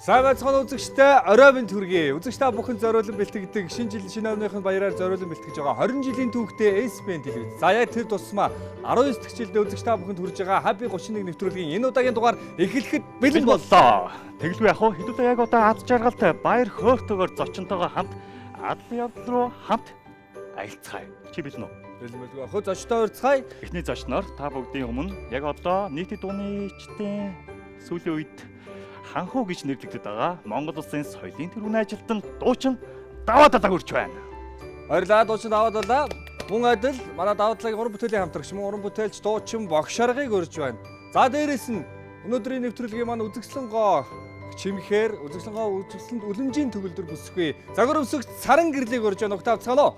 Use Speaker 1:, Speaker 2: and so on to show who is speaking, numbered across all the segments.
Speaker 1: Сайн байцгаана үзэгчтэй орой минь төргий. Үзэгч та бүхэн зориулан бэлтгэдэг шинэ жилийн шинэ амныхын баяраар зориулан бэлтгэж байгаа 20 жилийн түүхтэй SBN телевиз. За яг тэр тусмаа 19 дахь жилдээ үзэгч та бүхэнд хүрж байгаа Happy 31 нэвтрүүлгийн энэ удаагийн дугаар эхлэхэд бэлэн боллоо.
Speaker 2: Тэгэлгүй яг хөө хэдүүлээ яг одоо аз жаргалтай баяр хөөртэйгээр зочинтойгоо хамт адлын явдал руу хамт аялцгаая. Чи бэлэн үү?
Speaker 1: Бэлэн байлгүй. Хөө зочтой урьцгаая.
Speaker 2: Эхний зочноор та бүгдийн өмнө яг одоо нийтийн дууны эчтэн сүүлийн үед ханхуу гэж нэрлэгдэж байгаа Монгол Улсын соёлын тэргүүний ажилтан дуучин Даваа Далаа хүрч байна.
Speaker 1: Баярлалаа дуучин Даваа Далаа. Мөн адил манай Даваа Далаагийн уран бүтээлийн хамтрагч мөн уран бүтээлч дуучин Богшаргыг урьж байна. За дээрэс нь өнөөдрийн нэвтрүүлгийн маань үзэгслэн гоо чимхээр үзэгслэнд үлэмжийн төгөлдөр бүсгүй. Загвар өмсөгч Саран гэрлийг урьж байна. Угтаа авцгаано.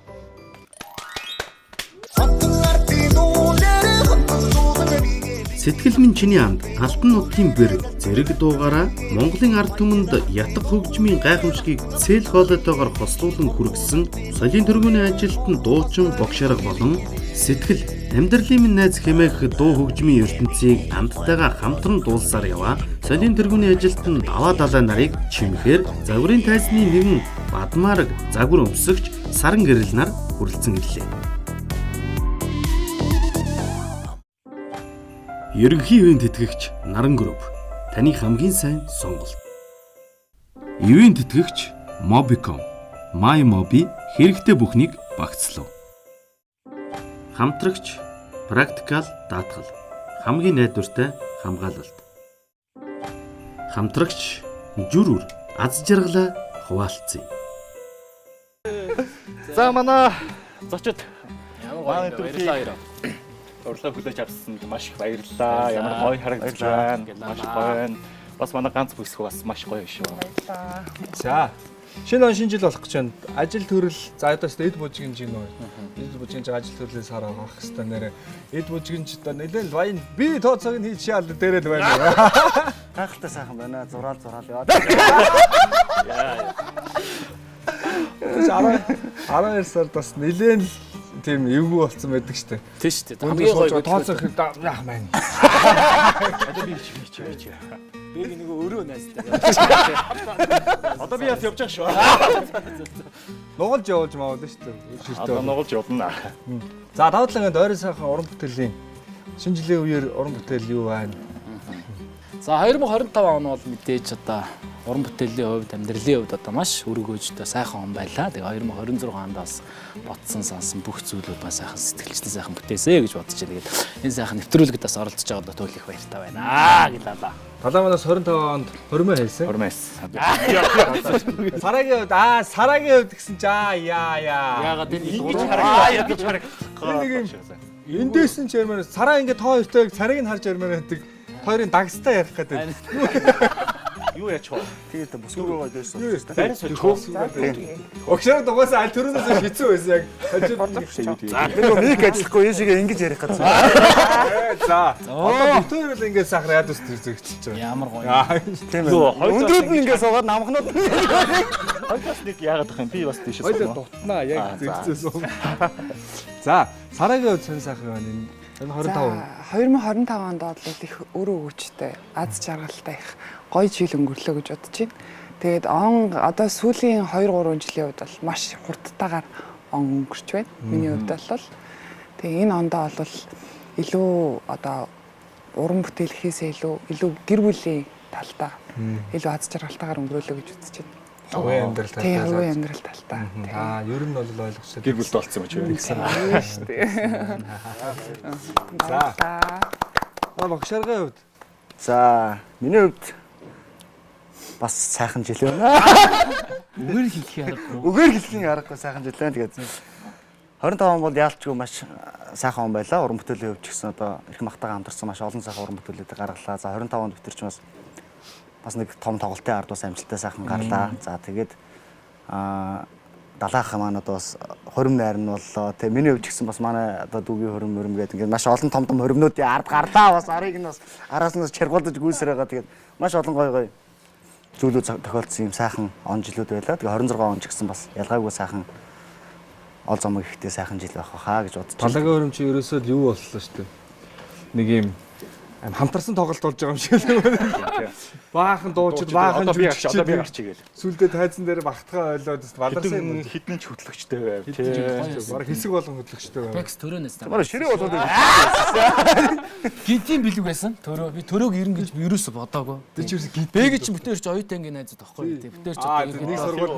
Speaker 3: Сэтгэл минь чиний анд алтан нутгийн бэр зэрэг дуугаараа Монголын ард түмэнд ятг хөгжмийн гайхамшигыг цээл хоолойтойгоор хослуулан хүргэсэн соёлын тэргүүний ажилтан дуучин Богшарга болон сэтгэл амьдралын минь найз хэмээх дуу хөгжмийн ертөнцийг амттайгаа хамтран дуулсаар яваа соёлын тэргүүний ажилтан Даваа Далаа нарыг чимхээр загварын тайзны нэгэн Бадмаараг загвар өмсөгч Саран гэрэл нар хүрэлцэн ирлээ. Ерөнхий ивент тэтгэгч Наран групп таны хамгийн сайн сонголт. Ивент тэтгэгч Mobicom MyMobi хэрэгтэй бүхнийг багцлав. Хамтрагч Practical даатгал хамгийн найдвартай хамгаалалт. Хамтрагч Жүрүр аз жаргалаа хуваалцъя.
Speaker 2: За манай зочид
Speaker 4: Баярлалаа баярлалаа.
Speaker 2: урьдчилан хүлээж авсан маш их баярлалаа. Ямар гоё харагдаж байна. Маш гоё. Бас манай ганц бүсгүй бас маш гоё шүү.
Speaker 1: За шинэ он шинэ жил болох гэж байна. Ажил төрөл за одоо эд бужигын жин нөө. Эд бужигын ажил төрлөөс хараа авах хэвээр нэрэ. Эд бужигын ч одоо нэлээд баян би тооцоог нь хийж яал дээрэл байна.
Speaker 4: Гайхалтай сайхан байна. Зураал яваад.
Speaker 2: Яа.
Speaker 1: 12 сард бас нэлээд тийм эвгүй болсон байдаг штэ.
Speaker 4: Тийм шүү дээ. Хамгийн гоё
Speaker 1: тооцоог яах маань.
Speaker 2: Одоо би чи.
Speaker 4: би нэг өөрөө найзтай.
Speaker 2: Одоо би яс явж байгаа шүү.
Speaker 1: Нугалж явуулж маавал штэ.
Speaker 2: Одоо нугалж явна.
Speaker 1: За Даваа Далаагийн ойрын сайхан уран бүтээлийн шинэ жилийн үеэр уран бүтээл юу байна?
Speaker 4: За 2025 он бол мэдээж одоо уран бүтээлийн хувьд амьдралын хувьд одоо маш өргөөжтэй сайхан он байлаа. Тэгээ 2026 онд бас ботсон сансан бүх зүйлүүд бас сайхан сэтгэлжлэн сайхан бүтээсэ гэж бодож байна. Тэгээд энэ сайхан нэвтрүүлэгт бас оролцож байгаа одоо туйлах баяртай байна. Гэлээ.
Speaker 1: Далаа манаас 25 онд хормоо хийсэн.
Speaker 2: Хормоос.
Speaker 1: Сарагийн хувьд сарагийн хувьд гэсэн чи
Speaker 4: Яагаад энэ
Speaker 2: Ингэж хараг.
Speaker 1: эндээс нь чирмэн сараа ингээд тоо хоёртойг царыг нь харж ярмаар байдаг. Хоёрын дагстаа ярих гэдэг.
Speaker 2: Юу яач вэ?
Speaker 4: тэгээд бүсгүйгөө дээрсэн.
Speaker 2: Байрас очоо.
Speaker 1: Огшоор дугаасаа аль төрөөс хэцүү байсан яг.
Speaker 4: За нэг ажиллахгүй энэ шиг ингэж ярих гэсэн.
Speaker 1: За. Одоо бүтээр л ингээд сахар яд ус зэрэгчилж байгаа.
Speaker 4: Ямар гоё.
Speaker 1: Тийм
Speaker 4: ээ. Өндрүүд нь ингээд суугаад намхнууд нь.
Speaker 2: Хоёулаас нэг яагаад их юм би бас тийшээс
Speaker 1: хоёул дутнаа яг зэрэгцээс. За, сарагийн хувьд сонь сайхан байна энэ. Энэ
Speaker 5: 2025 онд бол их өрөө өгчтэй, аз жаргалтай их гоё жил өнгөрлөө гэж бодож байна. Тэгээд одоо сүүлийн 2-3 жилийн хувьд бол маш хурдтайгаар он өнгөрч байна. Миний хувьд бол тэгээд энэ ондоо бол илүү одоо уран бүтээл хийсээ илүү гэр бүлийн талдаа илүү аз жаргалтайгаар өнгөрөөлөө гэж үзэж байна.
Speaker 1: хувийн амьдрал талтай.
Speaker 5: Тийм, хувийн амьдрал талтай.
Speaker 1: Ер нь бол ойлгочихсон.
Speaker 2: гэр бүлд болсон юм чи гэсэн.
Speaker 5: Шүү дээ.
Speaker 1: За. Богшаргын хувьд.
Speaker 4: За миний хувьд бас сайхан жил байна.
Speaker 2: Үгээр хэлэх аргагүй.
Speaker 4: Үгээр хэлхийн аргагүй сайхан жил байна. Тэгээд 25 он бол яалтчгүй маш сайхан он байлаа. Уран бүтээлийн хувьд ч гэсэн одоо их махтайгаа хамтарсан маш олон сайхан уран бүтээлүүд гаргалаа. За 25 онд битэрч бас нэг том тоглолтын ард бас амжилттай сайхан гарлаа. За тэгээд далаах маань одоо бас хорим найр нь боллоо. Тэгээ миний хувьд ч гэсэн бас манай одоо дүүгийн хорим гэдэг ингээд маш олон том хоримнуудын ард гарлаа. Бас арыг нь бас араас нь чаргуулж гүйсээр байгаа. Тэгээд маш олон гоё зүйлүүд тохиолдсон юм сайхан он жилүүд байлаа. Тэгээ 26 он ч гэсэн бас ялгаагүй сайхан ол зомог ихтэй сайхан жил байх хаа гэж бодож байна.
Speaker 1: Талагын хорим чи ерөөсөө юу боллоо шүү дээ. Нэг юм хамтарсан тоглолт болж байгаа юм шиг л. Баахан дуучид баахан
Speaker 2: одоо би гарч игээл.
Speaker 1: сүлдээ тайзан дээр багтгаа ойлоод баларсан юм.
Speaker 2: Хідэн ч хөтлөгчтэй байв тий.
Speaker 1: Бараг хэсэг болгон хөдлөгчтэй байв.
Speaker 6: Бэкс төрөөнөөс та.
Speaker 4: Манай ширээ болоод
Speaker 6: Гинтийн бэлэг байсан. Төрөө би төрөөг ирнэ гэж би ерөөсө бодоагүй.
Speaker 1: Тэр чинь гинт.
Speaker 6: Бэ гэж бүтээрч оюутангийн найзууд тахгүй тий. Бүтээрч
Speaker 1: Аа
Speaker 6: одоо
Speaker 1: нэг сургууль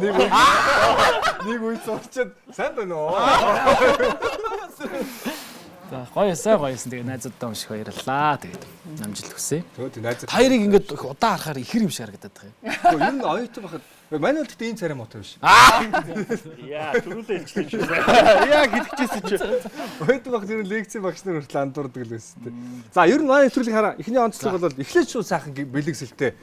Speaker 1: нэг үе сурчаад сайн байна уу?
Speaker 6: за гоёсаа гоёсэн. Тэгээ найзуудтай унших баярлаа. Тэгээд намжилт хүсье.
Speaker 1: Төө найз.
Speaker 6: Та хоёрыг ингээд удаа харахаар ихэр юм шиг харагдаад байгаа юм.
Speaker 1: Ер нь оюутан байхад манай бол гэхдээ энэ царай мотой биш.
Speaker 2: Яа, түрүүлээ хэлчихсэн чинь. Яа гэдэгчээсээ чи.
Speaker 1: Оюутан байхад ер нь лекцийн багш нар хүртэл андуурдаг л байсан тийм. За ер нь манай нэвтрүүлгийг хараа. Эхний онцлог бол эхлээд шууд сайхан бэлэгсэлтэй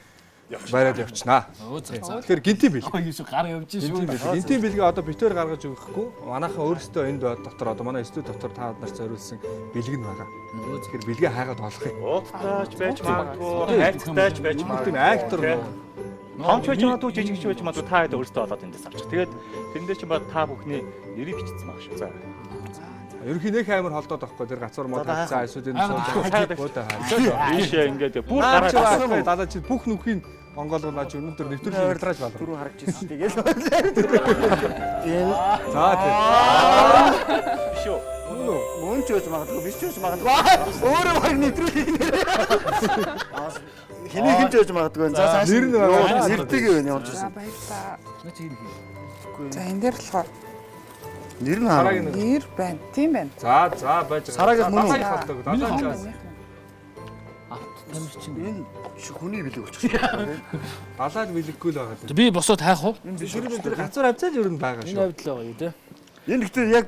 Speaker 1: бариад явчихнаа. Тэгэхээр гинтийн бэлэг.
Speaker 6: Ой юу гар явж шүү.
Speaker 1: Гинтийн бэлгээ одоо битээр гаргаж өгөхгүй. Манайхан өөрсдөө энд дотор одоо манай студи дотор та нарт зориулсан бэлэг нь байгаа. Тэгэхээр бэлгээ хайгаад болох юм.
Speaker 2: Ууттаач байж магадгүй, хайцтаач байж магадгүй.
Speaker 1: Актер
Speaker 2: Хамч байж магадгүй, жижигч байж магадгүй та хэд өөрсдөө болоод эндээс авчих. Тэгээд тэрнээр чинь ба та бүхний нэрийг бичсэн баг шүү. За.
Speaker 1: Ерөнхий нэг амар холдоод байхгүй. Тэр гацуур мод хацсан айсуудын сууж буудаа хаа.
Speaker 2: Ийшээ ингээд бүр гараад
Speaker 1: гараад далаа чи бүх нүхийн онгоолгонаа чи өнөөдөр нэвтрүүлгийг нэвтрэж байна.
Speaker 4: түрүү харагч ирсэн тэгэл.
Speaker 1: За тийм.
Speaker 2: биш үү.
Speaker 4: Мөн ч үз магадгүй биш ч үз магадгүй. Өөрөө баг нэвтрүүлэх нэр. Хэнийг хинж үз магадгүй. За цааш
Speaker 1: Нэр нь байгаа.
Speaker 4: нэрдэг юм явж
Speaker 5: За
Speaker 4: ирсэн.
Speaker 5: баярлаа. За энэ дээр болохоор
Speaker 4: Нэр нь
Speaker 1: Сарагийн
Speaker 4: хараа.
Speaker 5: нэр байна. Тийм байна.
Speaker 1: За байж байгаа.
Speaker 4: Сараагийн мөн үү?
Speaker 1: Далайг холдог. Далайг
Speaker 6: Тамир чинь.
Speaker 4: Энэ хүний бэлэг болчих.
Speaker 1: далайг бэлэггүй л байгаа.
Speaker 6: Би босоод хайх уу?
Speaker 1: Тэр гацуур авцаа л ер нь байгаа
Speaker 6: Энэ
Speaker 1: шүү.
Speaker 6: хавьд л байгаа юу те.
Speaker 4: Энэ гэхдээ яг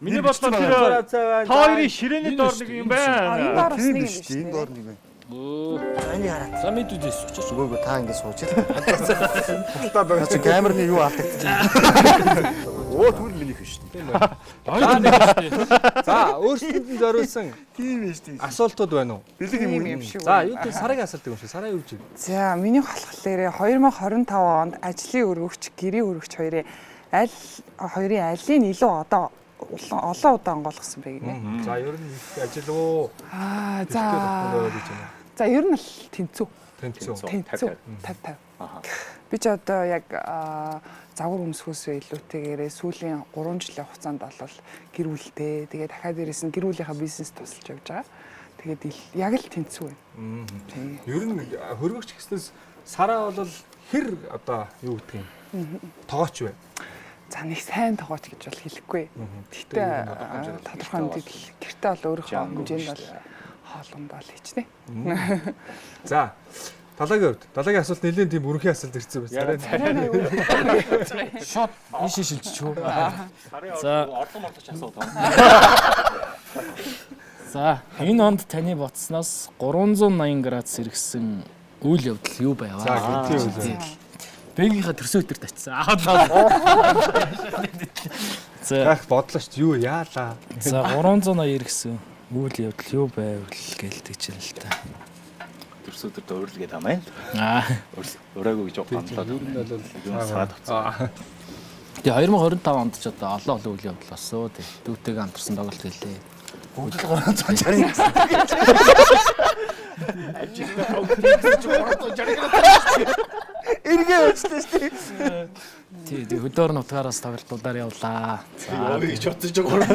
Speaker 2: Миний бодлоор
Speaker 1: Гацуур
Speaker 2: тэр
Speaker 1: авцаа байна.
Speaker 2: та хоёрын ширээний доор нэг юм
Speaker 5: Энэ
Speaker 2: байна.
Speaker 5: доор бас
Speaker 4: тийм
Speaker 5: нэг юм
Speaker 4: биш
Speaker 5: шүү.
Speaker 4: тийм доор нэг байна.
Speaker 6: Өө.
Speaker 4: Энийг хараа.
Speaker 6: За мэдүүдээс учраас.
Speaker 4: Үгүй та ингэ сууж ил. Чи камерны юу алдагдчих. Оо түр минийх шүү дээ.
Speaker 1: За өөрсдөд нь зориулсан
Speaker 4: Тийм ээ шүү дээ.
Speaker 1: асуултууд байна уу?
Speaker 4: Бэлэг
Speaker 5: Тийм
Speaker 4: юм.
Speaker 5: юм шиг.
Speaker 1: За юу гэдэг сарыг асуулт юм шиг. Сараа юу гэж?
Speaker 5: За миний болохоор 2025 онд ажлын өргөгч, гэрийн өргөгч хоёрын алийг илүү олон удаа онгойлгосон бэ гинэ.
Speaker 1: За ер нь их ажил уу?
Speaker 5: За ер нь л тэнцүү.
Speaker 1: Тэнцүү.
Speaker 5: Тэнцүү. 50. Би ч одоо яг загвар өмсөхөөсөө илүүтэйгээрээ сүүлийн 3 жилийн хугацаанд бол гэр бүлтэй, тэгээ дахиад дээрээс нь гэр бүлийнхаа бизнес тусалж явж байгаа. Тэгээд яг л тэнцүү байна. Тийм.
Speaker 1: Ер нь хөргөгч гэснээс сараа бол хэр одоо юу гэдэг юм? Тоогооч вэ?
Speaker 5: За нэг сайн тогооч гэж бол хэлэхгүй. Гэхдээ тодорхой хэмжээнд гэртээ бол өөрийнхөө хэмжээнд бол хоолунд бол хийчнэ.
Speaker 1: За далайгийн хувьд далайгийн асуулт нэлээд тийм өрхий асуулт ирсэн байна.
Speaker 6: Шот ийшээ шилжчихв.
Speaker 2: За орлон морлож асуудаг.
Speaker 6: За энэ онд таны боцсноос 380 градус сэргсэн үйл явдал юу байваа?
Speaker 1: За гинтийн үйл явдал.
Speaker 6: Бэгийнхаа төрсөө өдөр татсан. За
Speaker 1: Яг бодлоо шүү дээ. Юу яалаа.
Speaker 6: за 380 гэсэн үйл явдал юу байвал гэлдэг чинь л та.
Speaker 2: Төрсөдөр дөрлгээд амаа.
Speaker 6: Аа.
Speaker 2: Өрөөгөө гэж бодлоо.
Speaker 1: Ер нь бол
Speaker 2: Юу саад авцсан.
Speaker 6: Тэгээ 2025 онд ч одоо олон үйл явдал болсон. Тэг дүүтэйгээ хамтарсан тоглолт хийлээ.
Speaker 4: Бүгд л 360 гэсэн. Эргээ өчлөө шүү дээ.
Speaker 6: Тэг хөдөөр нутгаараас тоглолтуудаар явлаа. За
Speaker 2: гэж бодож байгаа.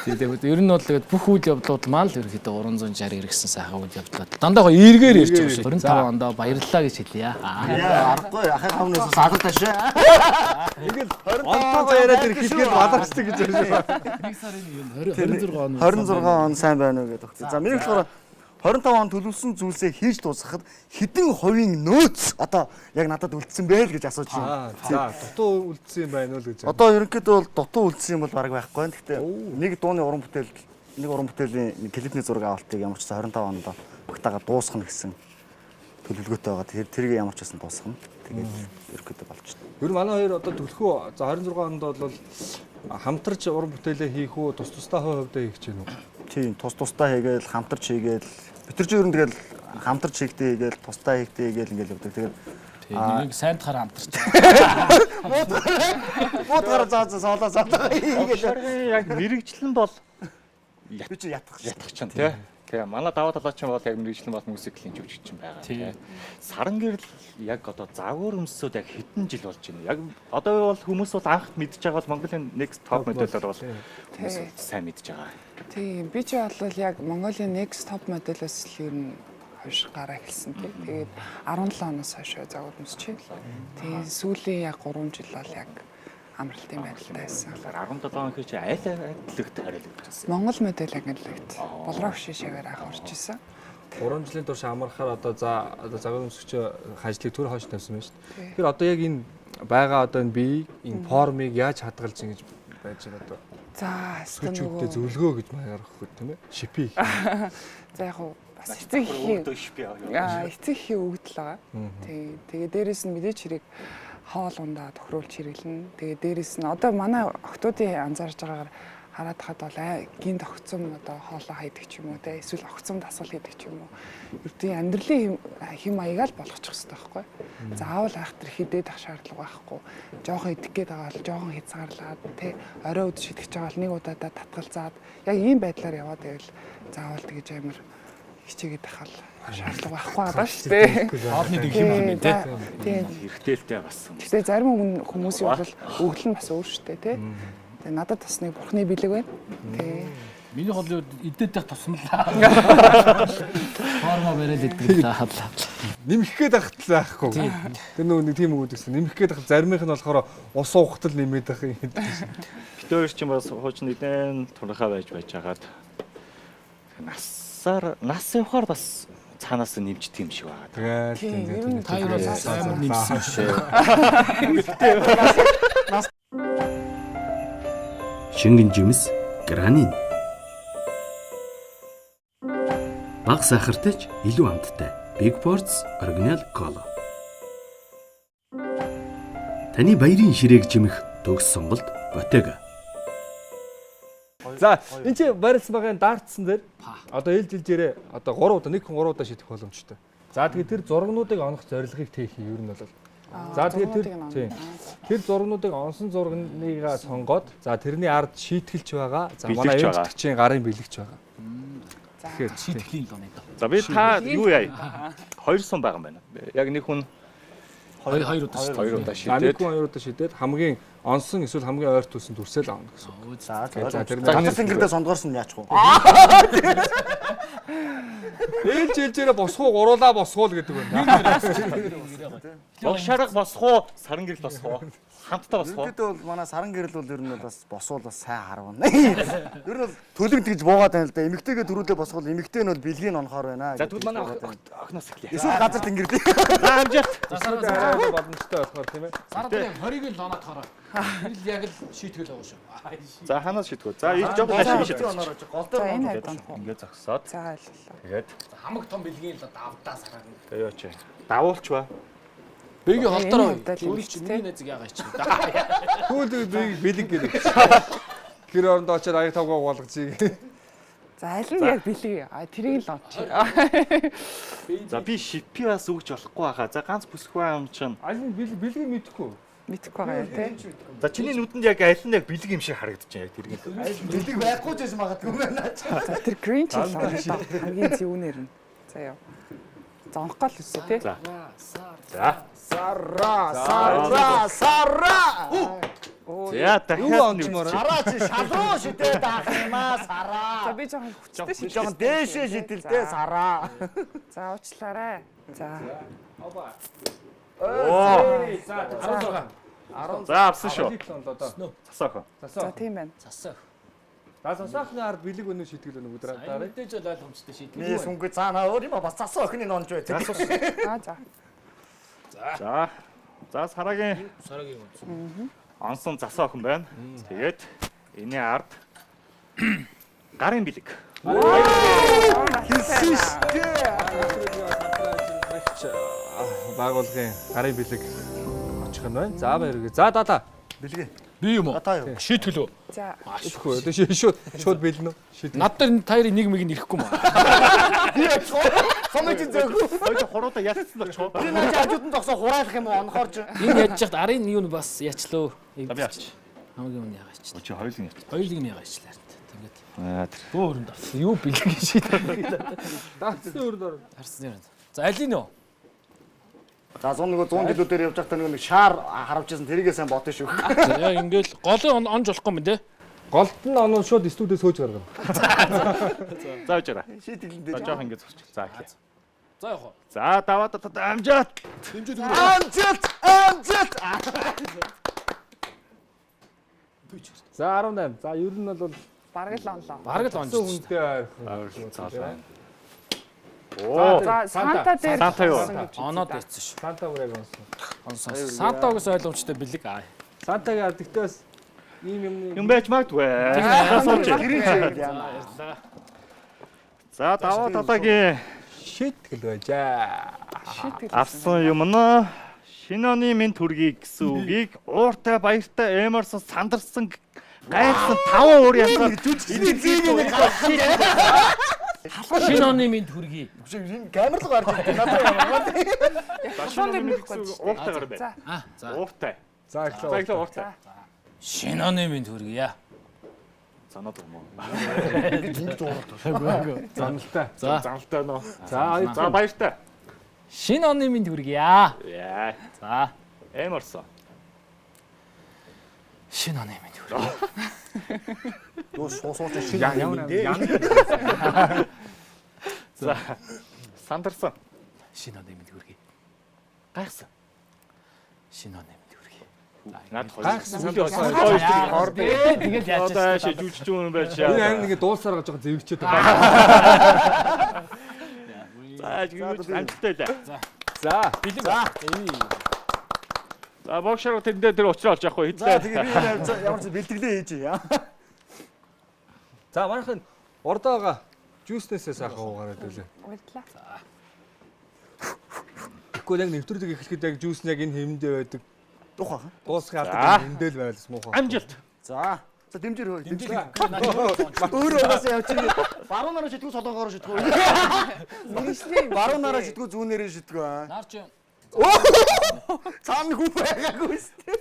Speaker 6: тэгээд ер нь бол тэгээд бүх үйл явдлууд маань л ерөөхдөө 360 иргэсэн сайхан үйл явдлууд. Дандаа гоо эргээр ирж байгаа шүү. 25 онд баярлалаа гэж хэлье.
Speaker 4: Яа, аргагүй ахын хамнаас саадтай шээ.
Speaker 1: ингээл онтойгоо яриад ирэх хэлгээд баларчдаг гэж байна.
Speaker 6: 26 он.
Speaker 4: 26 он сайн байна уу гэдэг. За миний болохоор 25 он төлөвлөсөн зүйлсээ хийж дуусгахад хэдэн хувийн нөөц одоо яг надад үлдсэн бэ л гэж асууж байна.
Speaker 1: За дутуу үлдсэн юм байна уу гэж.
Speaker 4: Одоо ерөнхийдөө бол дутуу үлдсэн юм бол бараг байхгүй байна. Гэхдээ нэг дууны уран бүтээлийн клипний зураг авалтыг ямар ч 25 онд багтаага дуусгах гэсэн төлөвлөгөөтэй байгаа. Тэрийг ямар ч байсан дуусгана. Тэгээд ерөнхийдөө болж байна.
Speaker 1: Ер нь манай хоёр одоо төлөхөө за 26 онд бол хамтарч уран бүтээлээ хийх үү, тус тустай хувьдаа хийх гэж байна уу?
Speaker 4: Тийм, тус тустай хийгээл, хамтарч хийгээл, бид нар ч ер нь тэгэл хамтарч хийхдээ хийгээл, тустай хийхдээ хийгээл ингээл явдаг. Тэгээд
Speaker 6: нэг сайнтахаар хамтарч.
Speaker 4: Буудгаар заалаа хийгээл.
Speaker 2: Яг мэрэгчлэн бол
Speaker 4: Би чи ятгах
Speaker 2: ятгах чинь тий. Тэгээ манай даваа талаач нь бол яг мэрэгчлэн бас мюзиклийн жүжигч юм байгаа. Тэгээ саран гэрэл яг одоо загвар өмсөд яг хэдэн жил болж байна. Яг одоо бол хүмүүс бол анх мэдж байгаа бол Монголын next top моделлоор бол хүмүүс сайн мэдж байгаа.
Speaker 5: Тийм би ч бол яг Монголын next top моделлоос л ер нь хойш гараа эхэлсэн тий. Тэгээд 17 оноос хойш загвар өмсөж байна. Тэгээд сүүлийн яг 3 жил бол яг амралтын байдлаа байсан.
Speaker 2: 17 он гэж айл айлгт хариулагдсан.
Speaker 5: Монгол модель агентлагт болроо шишээгээр анх орж исэн.
Speaker 1: 3 жилийн турш амархаар одоо загвар өмсгч хажлыг төр хойш тавьсан байна шүү дээ. Тэгэхээр одоо яг энэ байгаа одоо энэ бие энэ формыг яаж хадгалж ингэж байж байгаа одоо.
Speaker 5: За
Speaker 1: Сүчүүдтэй зөвлөгөө гэж маягаар өгөх тийм ээ. Шипи.
Speaker 5: За яг уу бас эцэг эхийн өгдөл байгаа. Тэгээ дээрэс нь мэдээч хэрэг хоол ундаа тохируулж хэрэглэнэ. Тэгээ дээрэс нь одоо манай охтуудын анзаарж байгаагаар хараад хад бол гин тогтцом одоо хоолоо хайдаг ч юм уу те эсвэл огцом дасгал хийдэг ч юм уу. Ердийн амьдралын хэм маягаар болгочих хэрэгтэй байхгүй. Заавал айхтар хідээд ах шаардлага байхгүй. Жохон идэх гээд байгаа бол жохон хязгаарлаад те орой өд шидэж байгаа бол нэг удаадаа татгалзаад яг ийм байдлаар яваад байвал заавал тэгэж амар хичээгээд ахал шаардлага байхгүй байгаа шүү дээ.
Speaker 6: Хоолны дэг юм байна те.
Speaker 5: Тийм.
Speaker 2: Хэрэгтэй бас.
Speaker 5: Гэхдээ зарим хүмүүсийн бол өгдөл нь бас өөр шүү дээ те. Тэгээ надад бас нэг бурхны бэлэг байна. Тэгээ
Speaker 6: Миний хоолны идэх тусмал. Форма бариад идэх та хадлаа.
Speaker 1: Нэмэх гээд ахтлаа байхгүй. Тэр нэг тийм үг гэсэн. Нэмэх гээд ахтал заримынх нь болохоор ус уухтал нэмээд ах юм.
Speaker 2: Битээр ч юм бас хууч нэгэн турхаа байж байгаад нас явахаар бас цаанаас нэмждэг юм шиг байгаа.
Speaker 1: Тэгэл
Speaker 6: Та юу амар нэмсэн шүү.
Speaker 3: Шингэн жимс гранин. Бага сахартай ч илүү амттай. Big Boards Original Cola. Таны баярын ширээг жимэх төгс сонголт Bottega.
Speaker 1: За энэ чи барилсан байгаа дартсан дээр одоо ээлжилжээрээ одоо 3 удаа нэг хүн 3 удаа шидэх боломжтой. За тэгээд тэр зургнуудыг онох зорилгыг тээх юм ер нь бол. За тэгээд тэр зургнуудыг онсон зургныгаа сонгоод за тэрний ард шийтгэлч байгаа. За манай ээлжлэгчийн гарын бэлэгч байгаа. Тэгэхээр
Speaker 6: Шийтгэлийн л оноо.
Speaker 2: За би та юу яа? 2 сум байгаа юм байна. Яг нэг хүн
Speaker 6: Хоёр удаа шүү.
Speaker 2: 2 удаа
Speaker 1: нэг
Speaker 2: шийдээд
Speaker 1: хүн 2 удаа шидээд хамгийн онсон эсвэл хамгийн ойр tulсан дүрсэл авна гэсэн.
Speaker 4: За
Speaker 1: тэр
Speaker 4: Батар тэнгэрдээ сондгоорсон яачих вэ?
Speaker 1: ээлжилжээрээ босхуу гуруулаа босхуул гэдэг байна.
Speaker 2: Богшарга босхоо, саран гэрэл босхоо, хамтдаа босхоо.
Speaker 4: Ерөнхийдөө бол манай саран гэрэл бол ер нь бас босвол бас сайн харвна. Ер нь бол төлөв тэгж буугаад байна л да. Эмэгтэйгээ дөрүүлээ босгол эмэгтэй нь бол бэлгийг онохоор байна.
Speaker 2: За тэгвэл манай охноос эхлэе.
Speaker 4: Эсвэл газар тэнгэрдээ.
Speaker 2: Амжирт.
Speaker 1: Боломжтой болохоор тийм ээ.
Speaker 6: Сард 20-ыг л оноод хараа. Ил яг л шийтгэл байгаа шүү.
Speaker 2: За ханаас шийдгүү. За ийм жоо хашиг шийдгүү.
Speaker 4: Гол
Speaker 5: за
Speaker 4: дээр
Speaker 5: энэ хайд онох.
Speaker 2: Ингээ зогсоод
Speaker 5: За ойлголоо.
Speaker 2: тэгээд
Speaker 6: Хамаг том бэлгийн л давдаа сараа.
Speaker 2: ёо чи. Давуулч ба.
Speaker 6: Бэгийн холдороо
Speaker 5: энэ хувьд л
Speaker 6: өөрч
Speaker 5: юм
Speaker 6: миний нэзэг ягаа чи.
Speaker 1: Түүл бэлэг гэдэг. Тэр оронд очоод аяг тавгаа болгочих.
Speaker 5: За аль нь яг бэлэг. Тэрийг л онч.
Speaker 2: За би шипи бас өгч болохгүй хаа. За ганц бүсгүй юм чинь.
Speaker 1: Аль нь бэлэг мэдэхгүй.
Speaker 5: Мэдхгүй байгаа юм тий.
Speaker 2: За чиний нүдэнд яг аль нь яг бэлэг юм шиг харагдаж байна яг тэрийг.
Speaker 4: бэлэг байхгүй ч байсан магадгүй юм байна.
Speaker 5: За тэр green chill хамгийн зөвнөр нь. За яа. За онхгүй л үсэ тий.
Speaker 2: За. За.
Speaker 4: Сара.
Speaker 2: За дахиад
Speaker 1: онцмоор.
Speaker 4: Сара чи шалруу шидээд авах юм аа сара.
Speaker 5: За би жоохон хүчтэй шийдэж.
Speaker 4: Жохон дээшээ шидэлтэй сара.
Speaker 5: За уучлаарай. За.
Speaker 2: За авсан шүү. Засаах.
Speaker 5: За тийм байна.
Speaker 6: Засаа.
Speaker 1: Засаахны ард бэлэг өнөө шийтгэл өнөө өдрөө дараа.
Speaker 6: Мэдээж л ойлгомжтой шийтгэл.
Speaker 4: Миний сүнгээ цаана өөр юм бас засаа охины нонж бай.
Speaker 5: За.
Speaker 2: За. За сарагийн
Speaker 6: Сарагийн үнц.
Speaker 2: онсон засаа охин байна. Тэгээд энэ ард гарын бэлэг.
Speaker 1: Хэлсэн шүү дээ. Байгуулгын гарын бэлэг очих нь байна. За баярыг. За дата.
Speaker 4: Бэлгээ.
Speaker 6: Би юм уу?
Speaker 4: Та юу?
Speaker 6: Шийтгэл үү?
Speaker 5: За.
Speaker 1: Идэхгүй. Шууд бэлнэ. Шийдэ.
Speaker 6: Над дээр энэ таярын нэг мэг нь ирэхгүй маа.
Speaker 4: Комеди зөөгөө.
Speaker 2: Хоёул хуруудаа яцсан л чуу.
Speaker 4: Би наач хажууд нь зогсоо хураалах юм уу онохоор ч.
Speaker 6: Энэ яаж яхад арын юу нь бас ячлаа.
Speaker 2: За би авч.
Speaker 6: Хамгийн өмнө ягаа ичлээ.
Speaker 2: Чи хоёулын яц.
Speaker 6: Хоёулыг нь ягаа ичлээ. Тэгээд
Speaker 2: Аа тэр.
Speaker 6: бөө өрөнд орсон. Юу бэлэг шийдээ.
Speaker 1: Даацны өрөнд орно.
Speaker 6: Харсны өрөнд. За аль нь юу?
Speaker 4: За 100 жилүүдээр явж байхдаа нэг шаар харавчсан тэрийгээ сайн бодсон шүү.
Speaker 6: За яг ингээл голын онж болохгүй юм дээ.
Speaker 1: Голд нь оноо шууд студиэд сөөж гаргана.
Speaker 2: За ujаараа.
Speaker 4: Шийдэлэн
Speaker 2: За
Speaker 4: дээр.
Speaker 2: жоох ингэж зурчих. За ихе.
Speaker 6: За яг хоо.
Speaker 2: За даваад амжаад.
Speaker 4: Амжилт.
Speaker 1: За 18. За ер нь бол
Speaker 5: Бараг л онлоо.
Speaker 6: Бараг л онж.
Speaker 1: хүнтэй
Speaker 2: Цаалаа. Оо.
Speaker 5: За Санта дээр
Speaker 2: Санта юу?
Speaker 6: Оноод байцсан шүү.
Speaker 1: Санта бүрэг
Speaker 6: Онсон. Сантагаас ойлгомжтой бэлэг аа.
Speaker 1: Сантагаар гэхдээ бас ийм
Speaker 2: Юм байж магадгүй.
Speaker 4: Гэрээ яана.
Speaker 2: За даваа талаагийн
Speaker 1: шийтгэл байжаа.
Speaker 2: авсан юм нь шинэ оны минь төргийг гэсэн үгийг ууртай баяртай эморсон сандарсан гайхсан 5 өөр янзаар
Speaker 6: Шинэ оны минь төргий.
Speaker 4: Камер руу гарч ирдэг. Надад ямар
Speaker 5: Шон дээр нөхөхгүй.
Speaker 2: ууртайгаар бай.
Speaker 6: За.
Speaker 2: Ууртай.
Speaker 1: За
Speaker 2: За
Speaker 1: ихлэ.
Speaker 2: ихлэ ууртай.
Speaker 6: Шинэ оны минь төргий яа.
Speaker 2: Санаад юм уу?
Speaker 1: Заналтай.
Speaker 6: За.
Speaker 2: Заналтай нөө.
Speaker 1: За
Speaker 2: За баяртай.
Speaker 6: Шинэ оны минь төргий яа.
Speaker 2: Яа.
Speaker 6: За.
Speaker 2: Эморсон.
Speaker 6: Шинэ оны минь төргий.
Speaker 4: Юу суусууч шинэ юм дээ.
Speaker 2: За сандарсан.
Speaker 6: Шинэ оны минь төргий.
Speaker 2: Гайхсан.
Speaker 6: Шинэ оны минь төргий.
Speaker 2: Наад
Speaker 1: гайхсан
Speaker 2: хоёр.
Speaker 1: сандарсан.
Speaker 6: Тэгээд яаж
Speaker 2: Одоо ши жүжигч юм байж.
Speaker 1: Энэ харин ингээ дуулсаар гаж байгаа зэвгчээд байгаа.
Speaker 2: За жүжигч амттай лээ.
Speaker 1: За
Speaker 6: бэлэг.
Speaker 2: За боксер тэндээ тэр уучраа олж явах уу
Speaker 4: За
Speaker 2: хэдлээ.
Speaker 4: тэгээ би ямар ч бэлтгэлээ хийж яа.
Speaker 1: за манайхан урдаага жүүснээсээ сайхан уугаад байлаа.
Speaker 5: Баярлалаа.
Speaker 1: Тэгэхгүй яг нэвтрүүлэг эхлэхэд яг жүүс нь яг энэ хэмдээ байдаг.
Speaker 4: Дух аа.
Speaker 1: Дуусгын
Speaker 2: За.
Speaker 1: алдаг хэмдээл байлс муухай.
Speaker 2: Амжилт.
Speaker 4: За. За дэмжир хөө. Өөрөө угаасаа явчих. Баруун нараа шидгүү солонгоор шидгүү.
Speaker 5: Мэргэжлийн
Speaker 4: Баруун нараа шидгүү зүүнээрээ шидгүү аа.
Speaker 6: Наар чи
Speaker 4: Цаана хүү байгаагүй шүү.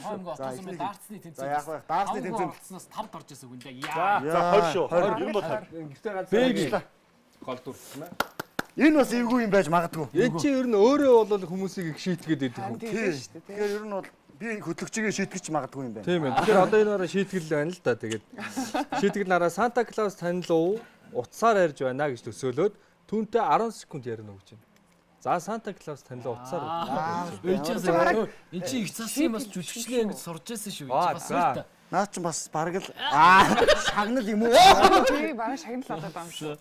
Speaker 6: хоймго отсон мэ даарцны тэмцээн.
Speaker 4: За яах вэ? Даарсны тэмцээн.
Speaker 6: Олцсноос 5 орж ирсэн хүн дээ.
Speaker 1: За.
Speaker 6: Яа.
Speaker 2: За 20 шүү. 20 юм бол 20.
Speaker 1: Гэртээ ганц
Speaker 4: Бэглээ.
Speaker 1: гол дүрсэн байна.
Speaker 4: Энэ бас эвгүй юм байж магадгүй.
Speaker 1: Энд чи ер нь өөрөө бол хүмүүсийг их шийтгээд идэг хүн.
Speaker 5: тийм шүү дээ.
Speaker 4: Тэгэхээр ер нь бол би хөтлөгчигээ шийтгэж магадгүй юм байна.
Speaker 1: Тийм ээ. Тэгэхээр одоо энэ нараа шийтгэл байна л да. Тэгээд шийтгэл нараа Санта Клаус танил уу? Утсаар ярьж байна гэж төсөөлөөд түүнтэй 10 секунд ярина гэж байна. За Санта Клаус танил утсаар.
Speaker 6: Өөчөөс эн чи их цасын бас жүжигчлээ ингэж сурж байсан шүү.
Speaker 1: Аа,
Speaker 6: Бас
Speaker 1: за.
Speaker 6: үүртэ.
Speaker 4: Наа чи бас бараг л шагнал юм уу?
Speaker 5: Би бараг шагнал болоод байгаа юм шүү.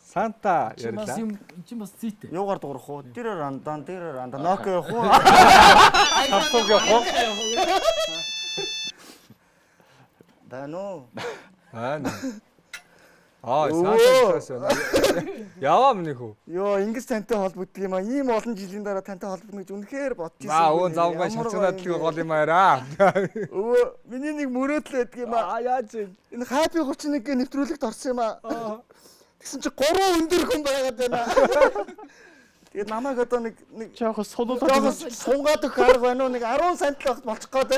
Speaker 1: Санта
Speaker 6: Чи бас
Speaker 1: ярьлаа.
Speaker 6: юм эн чи бас зүйтэй.
Speaker 4: Юугаар дуурах уу? Дэрэр андан Nokia явах уу?
Speaker 2: Samsung явах уу?
Speaker 4: Дано.
Speaker 1: Санта Клаус байна. Яваа минь хүү.
Speaker 4: Йоо, ингэж тантай холбогддог юм аа. Ийм олон жилийн дараа тантай холбогдно гэж үнэхээр бодож ирсэн.
Speaker 1: За өвөн завгай шалцганадлыг гол юм аа.
Speaker 4: Өвөө, миний нэг мөрөөдөл байдаг юм аа.
Speaker 1: Яаж вэ?
Speaker 4: Энэ Happy 31-ийн нэвтрүүлэгт орсон юм аа. Тэгсэн чи 3 өндөр хүн байгаад байна. Тэгээд намайг одоо нэг
Speaker 2: Жоохо сулуулаад
Speaker 4: жоохос сунгаад өгөх арга байна уу? Нэг 10 сант л багт болчих гээд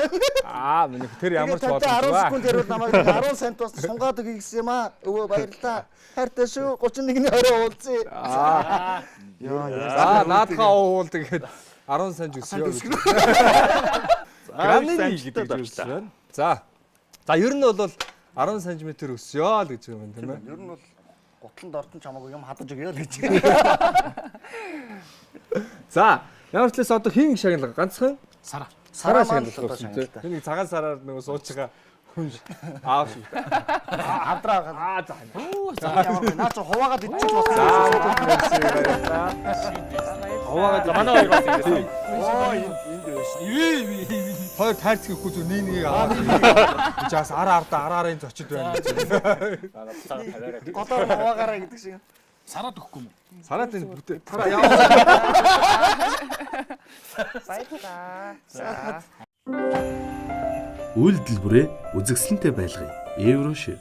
Speaker 4: байна.
Speaker 1: Минь тэр ямар ч
Speaker 4: Тэгээд тантай 10
Speaker 1: боломжгүй.
Speaker 4: секунд ярил намайг 10 сант бас сунгаад өгье гэсэн юм аа. Өвөө баярлалаа. Хайртай шүү. 31-ний 20 уулзъя. Йоо,
Speaker 1: За наадхаа уул тэгээд 10 санж өсөё. Грамны гэдэг байна. За. За ер нь бол 10 см өсөё л гэж юм байна тийм ээ.
Speaker 4: Ер нь бол гутланд ортон чамаагүй юм хадаж өгье л гэж.
Speaker 1: За ямар ч лээс одоо хин шагналга ганцхан
Speaker 6: Сара.
Speaker 1: сараа
Speaker 4: Сараа
Speaker 1: шагналга
Speaker 4: маань
Speaker 1: болсон тийм. Нэг цагаан сараар нөгөө сууж байгаа хүн аав шиг.
Speaker 4: Авдраа.
Speaker 1: За.
Speaker 4: Ямар вэ? Наа чи хуваагаад идчих болсон.
Speaker 1: Хуваагаад
Speaker 2: манай хоёр бас ингэ.
Speaker 4: Оо энд байсан.
Speaker 1: хоёр таарц гэхгүй зү нэг аваад. Жаас араар зочид байна.
Speaker 4: Годоор хуваагаараа гэдэг шиг.
Speaker 6: Сараад өгөхгүй юм.
Speaker 1: Сараад энэ бүтээ. Тараа яа.
Speaker 5: Баярлалаа. За.
Speaker 3: Үйлдэлбэрээ үзэгсэлэнтэй байлгая. Еврошир.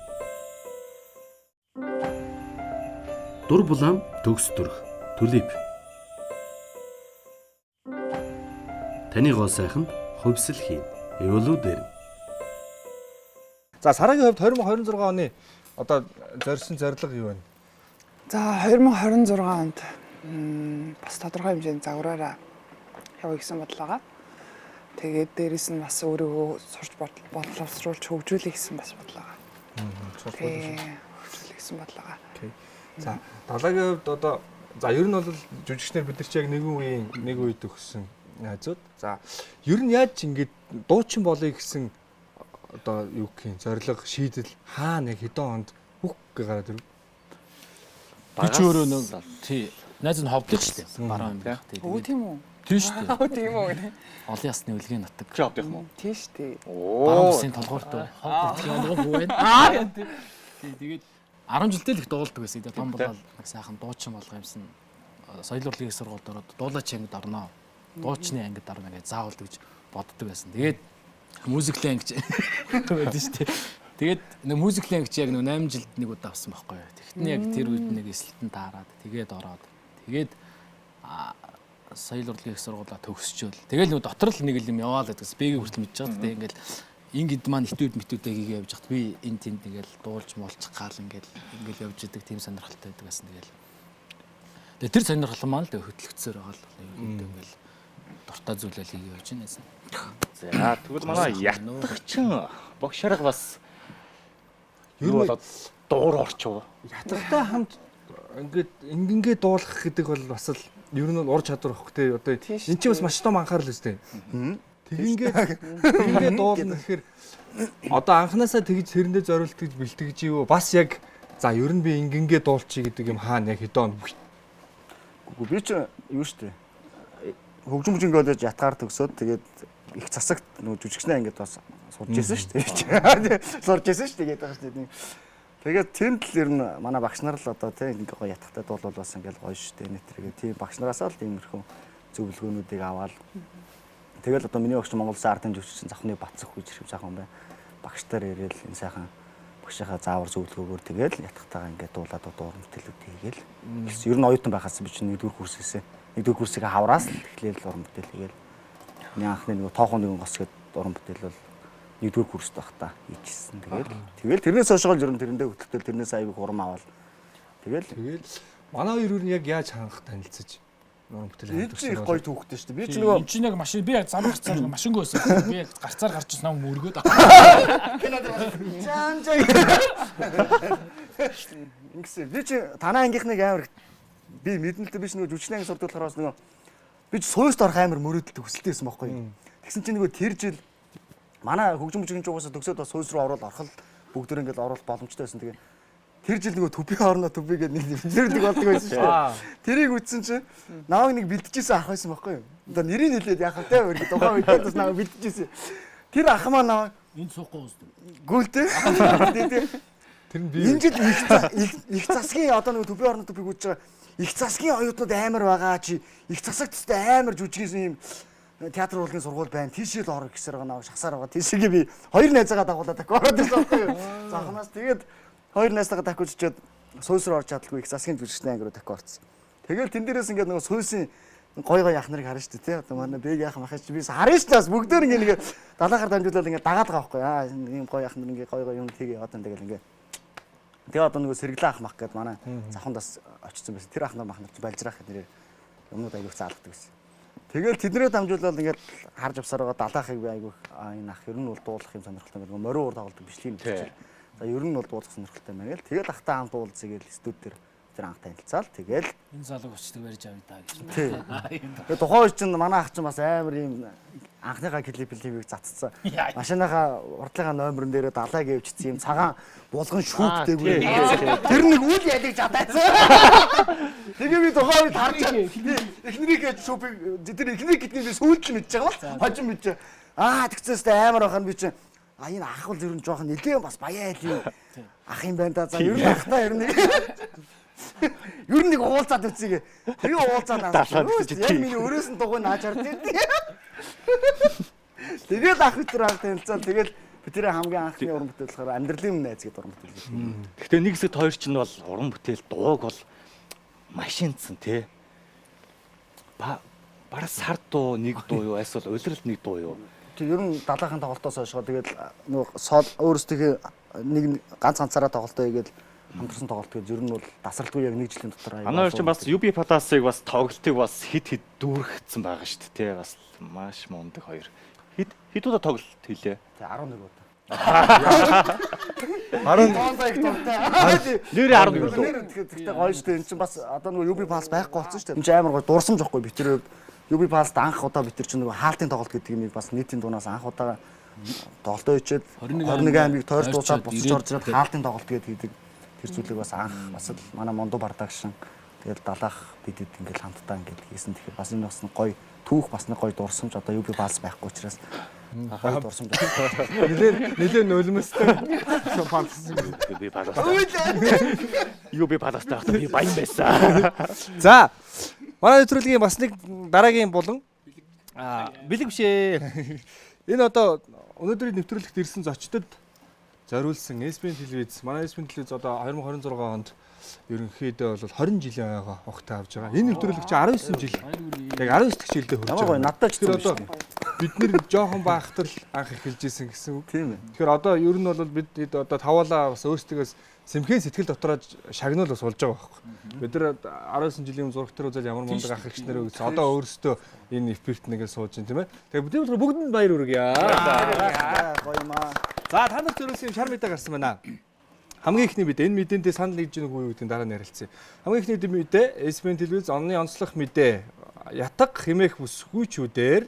Speaker 3: Дур булаан төгс төрх. Түлип. Таны гоо сайхан хувьсэл хийн. Эволюдер.
Speaker 1: За сарагийн хувьд 2026 оны одоо зорьсон зорилго юу вэ?
Speaker 5: За 2026 онд бас тодорхой хэмжээний загвараараа явъя гэсэн бодол байгаа. Тэгээд дээрэс нь бас өөрийгөө сурч боловсруулж хөгжүүлэх гэсэн бас бодол байгаа. Хөгжүүлэх гэсэн бодол байгаа.
Speaker 1: За далайгийн хувьд одоо за ер нь бол жүжигчнэр бид нар ч яг нэг үед өгсөн найзууд. За ер нь яаж ингэж дуучин болъё гэсэн одоо юу гэх юм зорилго шийдэл хаана яг хэдэн онд бүх гэ гараад ирв.
Speaker 6: Би ч өөрөө нэг тий найз нь ховдлоо шүү дээ. Баруун юм байх тий.
Speaker 5: Өө тийм үү?
Speaker 6: Тийм шүү дээ.
Speaker 5: Өө тийм үү гэнэ.
Speaker 6: Олон ясны үлгийн нутаг.
Speaker 2: Чи авдах юм уу?
Speaker 5: Тийм шүү дээ.
Speaker 6: Баруун усын толгоортой ховдлох юм уу байна. Тэгээд 10 жилдээ л их дуулдаг байсан. Тэгээд том болоод нэг сайхан дуучин болох юмсан. Соёл урлагийн сургуульд ороод дуулаач ангид орноо. Дуучны ангид орно гэж заавал гэж боддог байсан. Тэгээд мюзиклийн анги байдаг шүү дээ. Тэгээд нэг мюзиклийн анги яг нэг 8 жилд нэг удаа авсан байхгүй юу. Тэгтэн яг тэр үед нэг эсэлтэн таарад тэгээд ороод тэгээд соёл урлагийн сургуулаа төгсчөөл. Тэгэл нэг дотор л нэг юм яваал гэдэгс бэгийг хүртэл мэдчихэж байгаа. Тэгээд ингээл ингээд маань хитүүд митүүдээ хийгээ явж хат би энэ тэнд нэгэл дуулж молчих гал ингээл явж идэг тийм сонирхолтой байдаг гэсэн тэгэл. Тэгээд тэр сонирхол маань л хөтлөгцсөөр байгаа л ингээл дуртай зүйлээ хийгээ явж байна гэсэн.
Speaker 2: За тэгвэл манай ятгчин богшарга бас юу болоод дуур орчов.
Speaker 1: Ятгатай хамт ингээд дуулах гэдэг бол бас л ер нь ур чадвар авах те одоо эн чинь бас маш том анхаарал өстэй. Ингээд дуулна гэхээр одоо анханасаа тэгж тэрэндээ зориулт гэж бэлтгэж юу бас яг за ер нь би ингээд дуулчих гэдэг юм хаана яг хэдэн он.
Speaker 4: Би ч юу штэ. Хөгжим бүжин коллеж ятгаар төгсөөд тэгээд их засагт нөгөө жүжигчнээ ингээд бас сурж ирсэн шүү дээ. Сурж ирсэн шүү дээ гэдэг байна шүү дээ. Тэгээд тэнд л ер нь манай багш нар л одоо тийм ингээ гоё ятгахтай дуулвал бас ингээл гоё шүү дээ. Нэтргээ тийм багш нараас л иймэрхүү зөвлөгөөнүүдийг аваад тэгэл одоо миний багш Монгол Улсын ардын жүжигчин Завхны Бацах гэж хэрэг сайхан байна. Багштар ирээл энэ сайхан багшийнхаа заавар зөвлөгөөгөөр тэгэл ятгахтайгаа ингээд дуулаад дуур мэтэлүүд хийгээл. Ер нь оюутан байхаас би чинь 1-р курсээсээ 1-р курсыг хавраас л эхлээл уран бүтээл хийгээл. Миний анхны нэг тоохон нэгэн гос гэдэг уран бүтээл бол 1-р курст байхдаа хийчихсэн. Тэгэл тэрнээс хойш л ер нь тэрэндээ хөтөлтөл тэрнээс аягүй урам аваад тэгэл
Speaker 1: манай хоёр юу яг яаж хангах танилцаж уран бүтээл
Speaker 4: хийдэг их гоё түүхтэй шүү дээ. Би ч нөгөө
Speaker 6: Энд чинь яг машин би зам гарцаар машингүй байсан. Би гарцаар гарч ирсэн юм өргөд.
Speaker 4: Ингэсэн. Би чи танаа ангийнхныг амар би мэднэлтэй биш нөгөө жүжигчний анги сурдаг болохоор бас нөгөө би ч суйст орох амар мөрөөдөлтэй хүсэлтэй байсан байхгүй юу. Тэгсэн чинь нөгөө тэр жил манай хөгжим бүжгийн жуугаас төгсөөд бас суйс руу ороод орхол бүгд ингээд оруулах боломжтой байсан. Тэгээ тэр жил нөгөө төбийн орноо төбий гэдэг нэг нэмжэрдэг болдог байсан шүү дээ. Тэрийг үтсэн чинь наваг нэг бэлдэжсэн ах байсан байхгүй юу. Одоо нэрийг хэлээд яхав те өөр тухайн үед бас наваг бэлдэжсэн. Тэр ах маа наваг
Speaker 6: Энд суухгүй үстэ.
Speaker 4: гүйлтэй.
Speaker 1: тэр нь би
Speaker 4: Энэ жил их засгийн одоо нөгөө төбийн орноо төбийг үтж байгаа их засгийн оюутнууд амар байгаа чи их засагт амар жүжигсэн юм театр урлагийн сургууль байна. Тийшээ л орох гэсээр байгаа наваг шахсаар байгаа. Тийшээгээ би хоёр найзаагаа дагуулаад ороод ирсэн байхгүй юу. Захнаас тэгээд хоёр найзтайгаа дахиуч суйс руу орж чадалгүй их засгийн жүжигчний анги руу дахиу орсон. Тэгэл тэн дээрээс ингээд нөгөө суйсын гой гой ах нарыг харна шүү дээ тий. Одоо манай бэг яах махаж би харна шүү дээ. Бүгдээр ингээд далаахаар дамжуулаад ингээд дагаад байгаа байхгүй. Ийм гой ах нар ингээд гой гой юм тийг одоо тэгэл ингээд тэгээ одоо нөгөө сэргэлэн ах мах гэдэг манай завхандас очсон байсан. Тэр ах нар мах нар чи балжраах нэрээр юмнууд аягүй заалгадаг байсан. Тэгэл тэднэрээ дамжуулаад ингээд харж авсаар байгаа далаахыг би аягүй энэ ах ер нь бол дуулах юм сонирхолтой байна. Морин уур тоглодог бичлэгийн мэдчихэл. За ер нь бол дуулах сонирхолтой байна гэл. Тэгэл ахтай хамт уулзъя гэл студ дээр тэр анх танилцаал. Тэгэл
Speaker 6: Энэ залууг очдог барьж авъя даа гэж.
Speaker 4: тэгээ тухайн үед чинь манай ах чинь бас амар юм анхныхаа клипийг цацсан. Машиныхаа урдлынхаа номерн дээр далайг явьчихсан юм цагаан булган шүүхтэйгүй. Тэр нэг үл ялыг жадайсан. Тэгээ би тухайн үед харж эхнэрийг гэж шүүпийг тэр эхнэр гэдгийг би сүүлд л мэдж байгаа бол хожим мэдж. Тэгцээс амар ахын би чинь энэ ах бол ер нь жоохон нэлээд бас баяа л ах юм байна да. За ер нь ахтаа ер нь ер нь нэг уулзаад үцгээ. Тэгээ уулзаад аа. Яг миний өрөөс нь дугуй нааж хард. Тэгээд ах витэр анх танилцаад тэгээд бид тэр хамгийн анхны уран бүтээл болохоор амьдралын өмнө найз гэдэг уран бүтээл.
Speaker 2: Гэхдээ нэг хэсэгт хоёр ч нь бол уран бүтээл дууг бол машинцсан тий. Бараг сар дуу нэг дуу юу эсвэл улирал нэг дуу юу.
Speaker 4: Ер нь далайхын тоглолтоос хойшоо тэгээд нөгөө соол өөрсдөө нэг ганцаараа тоглолтоо хийгээд хамтарсан тоглолт гэж ер нь бол дасралтгүй яг нэг жилийн дотор
Speaker 2: Манай чинь бас UB Palace-ыг бас тоглолтыг бас хид дүүргэсэн байгаа шүү дээ. Тэ бас маш мундаг хоёр. Хэд удаа тоглолт хийлээ?
Speaker 4: Тэ 11 удаа.
Speaker 2: 10 нэр 11 удаа.
Speaker 4: Тэгтээ гоё шүү дээ. Энэ чинь бас одоо нөгөө UB Palace байхгүй болсон шүү дээ. Энэ чинь амар гоё дурсамж واخгүй би тэр UB Palace-д анх удаа би тэр чинь нөгөө хаалтын тоглолт гэдэг юм бас нийтийн дуунаас анх удаа тоглолтоо хийчихэд 21 аймгийг тойрч дуусаад буцаж орж ирээд хаалтын тоглолт гэдэг хийдэг. Тэр зүйлийг бас анх бас л манай Монду бардагшин тэгэл далаах бидэд ингээл хамтдаа ингээд хийсэн. Тэгэхээр бас энэ бас гоё түүх бас нэг гоё дурсамж одоо UB Palace байхгүй учраас гоё дурсамж.
Speaker 1: Нилээ нулимстай Palace
Speaker 2: UB Palace. UB Palace таахта би баян байсан.
Speaker 1: За манай нэвтрүүлгийн бас нэг дараагийн булан бэлэг биш ээ. Энэ одоо өнөөдрийн нэвтрүүлэгт ирсэн зочдод зориулсан SBN телевиз. Манай SBN телевиз одоо 2026 онд ерөнхийдөө бол 20 жилийн ойгоо огт авж байгаа. Энэ нэвтрүүлэг чи 19 жил. Яг 19 дэх жилдээ хүрч байгаа.
Speaker 4: Надад ч
Speaker 1: тэр одоо бид нэр жоохон баахтар анх эхэлж исэн гэсэн үг.
Speaker 4: Тийм ээ.
Speaker 1: Тэгэхээр одоо ер нь бол бид одоо тавуулаа бас өөрсдөөс сэмхэн сэтгэл дотроо шагнуул бас болж байгаа байхгүй. Бид нар 19 жилийн зураг төр үзэл ямар мундаг ах эгч нарыг үзсэн. Одоо өөрсдөө энэ эфирт нэгээ сууж ин тийм ээ. Тэгээ бид бүгдэнд баяр хүргье.
Speaker 4: Гоё маа.
Speaker 1: За та нар төрүүлсэн шар мэдээ гарсан байна. Хамгийн ихний мэдээ энэ мэдээндээ санал нэгж нэг үе үүдийн дараа нь ярилцъя. Хамгийн ихний мэдээ SBN телевиз онны онцлог мэдээ ятаг хэмээх бүсгүйчүүдээр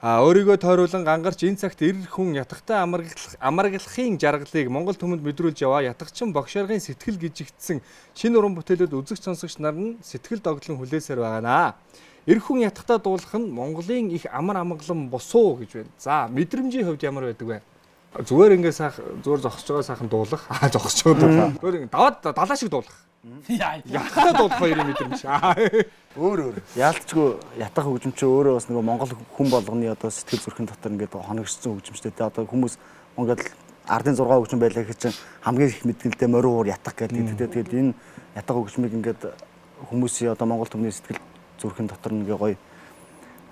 Speaker 1: өөрийгөө тойруулан гангарч энэ цагт эр хүн ятагтай амаргалахын жаргалыг Монгол түмэнд мэдрүүлж яваа ятагчин богшаргын сэтгэл гжигдсэн шинэ уран бүтээлүүд үзэгч сонсогч нар нь сэтгэл догдлон хүлээсээр байгаанаа. Эр хүн ятагтай дуулах нь Монголын их амар амгалан босуу гэж байна. За мэдрэмжийн хувьд ямар байдаг вэ? Зүгээр ингээ зүгээр зогсож байгаа сайхан дуулах, зогсож байгаа дуулах. Зүгээр даваад далаа шиг дуулах. Ятагтай дуулах хоёрын мэдрэмж.
Speaker 4: Өөр. Яалтчгүй ятах хөгжимч өөрөө бас нөгөө Монгол хүн болгоны одоо сэтгэл зүрхэн дотор ингээд хоногшсон хөгжимчтэй. Одоо хүмүүс Монгол ардын 6 хөгжим байлаа гэж чинь хамгийн их мэдгэлдээ морин уур ятах гэдэг. Тэгээд энэ ятах хөгжмийг ингээд хүмүүсийн одоо Монгол түмний сэтгэл зүрхэн дотор ингээ гоё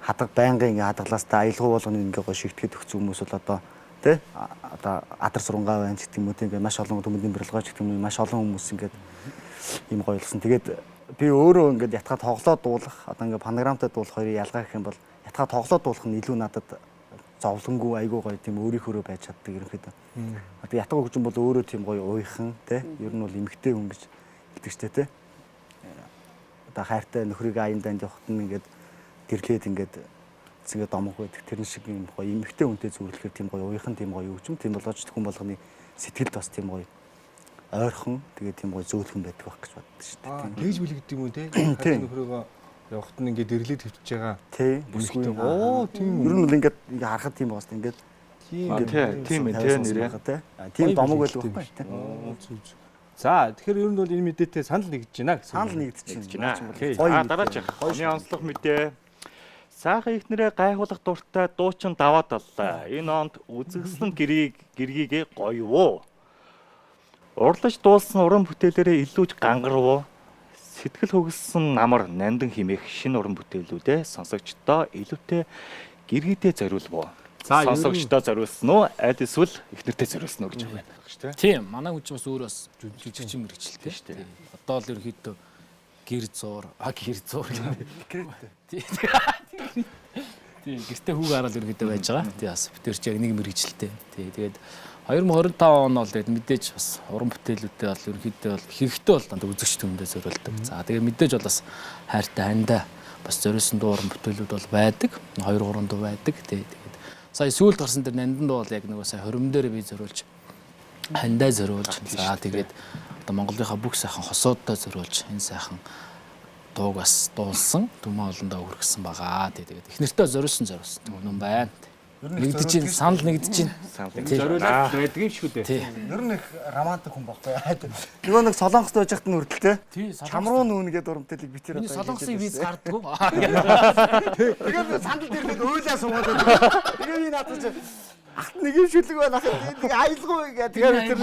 Speaker 4: хадаг байнгын ингээ хадгалаастай аялгау болгоны ингээ гоё шигтгэж өгсөн хүмүүс бол одоо тэ одоо адар сурангаа байна гэдэг юм уу тийм маш олон төмөдний барилгаа гэдэг юм маш олон хүмүүс ингээд ийм гоё болсон. Тэгээд би өөрөө ингээд ятгаа тоглоод дуулах одоо ингээд панограмтай дуулах хоёрын ялгаа гэх юм бол ятгаа тоглоод дуулах нь илүү надад зовлонгүй айгүй гоё тийм өөрийнхөө байж чаддаг ерөнхийдөө. Одоо ятгаа хөгжим бол өөрөө тийм гоё уйхан тэ ер нь бол эмгтэй хүн гэж хэлдэг штэ тэ. Одоо хайртай нөхрийг аян данд явахт нь ингээд гэрлээд ингээд зингээ домог байдаг. Тэрэн шиг юм гоё эмгтэй хүнтэй зүрлэхээр тийм гоё уйхан тийм гоё хөгжим тийм болооч хүн болгоны сэтгэлд бас тийм гоё ойрхон тэгээд тийм гоё зөөлхөн байдаг байх гэж боддог шүү дээ.
Speaker 1: Тэгж билэгдэг юм уу те? Хайртай нөхрөөгөө явахт нь ингээд ирлээд хөвтөж байгаа.
Speaker 4: Тий. Бүсгүй.
Speaker 1: Оо тийм.
Speaker 4: Ер нь бол ингээд харахад тийм байгаас ингээд
Speaker 2: тийм ээ тий нэрээ.
Speaker 4: Тийм домог байлгүй байхгүй тий.
Speaker 1: За тэгэхээр ер нь бол энэ мэдээтэй санал нэгдэж байна гэсэн.
Speaker 4: Санал нэгдэж
Speaker 2: байна. Дараач оны онцлог мэдээ. Саахан ихнэрээ гайхуулах дуртай дуучин даваад боллоо. Энэ онд үзэгсэн гэргийгээ гоё воо. Урлаж дуулсан уран бүтээлээрээ илүүж гангарвуу. Сэтгэл хөглсөн намар нандин химээх шинэ уран бүтээлүүдээ сонсогчдоо илүүтэй гэргийдээ зориулвуу. Сонсогчдоо зориулсан уу? Аль эсвэл ихнэртэй зориулсан уу гэж байна шүү дээ.
Speaker 6: Тийм, манай хүн ч бас өөрөө бас жижигчин мэрэгчлээ шүү дээ. Одоо л ерөөхдөө гэр зуур тийм гэртээ хүүг хараад ерөөхдөө байж байгаа. Тийм бас битэр чи яг нэг мэрэгчлээ. Тийм тэгээд 2025 он бол тэгээд мэдээж бас уран бүтээлүүдээ бол ерөөхдөө бол хэрэгтэй бол дандаа үзэгч түмэндээ зориулдаг. За тэгээд мэдээж бол бас хайртай хандаа бас зориулсан дуу уран бүтээлүүд бол байдаг. 2-3 дуу байдаг. Тэгээд сая сүүлд гарсан дээр нандин дуу бол яг нөгөө сая хорим дээр би зориулж хандаа зориулж за тэгээд одоо Монголынхаа бүх сайхан хосуудаа зориулж энэ сайхан дууг бас дуулсан түмэн олондоо хүргэсэн байгаа. Тэгээд их нэртээ зориулсан юм байна. Нэгдэж чинь санал нэгдэж чинь
Speaker 1: зориулаад байдаг юм шүү дээ.
Speaker 4: Ер нь их романтик хүн байхгүй. Нөгөө нэг солонгост байж хат нь хүрдэлтэй. Чамруу нүүнгээд урамтэлийг битэр
Speaker 6: одоо солонгосын виз гардггүй.
Speaker 4: Тэгээд сандал дээр нэг өөлөө суугаад байдаг. Тэгээд би наадаж ахт нэг юм шүлэг байна ахт нэг аялгүй тэгээд тэр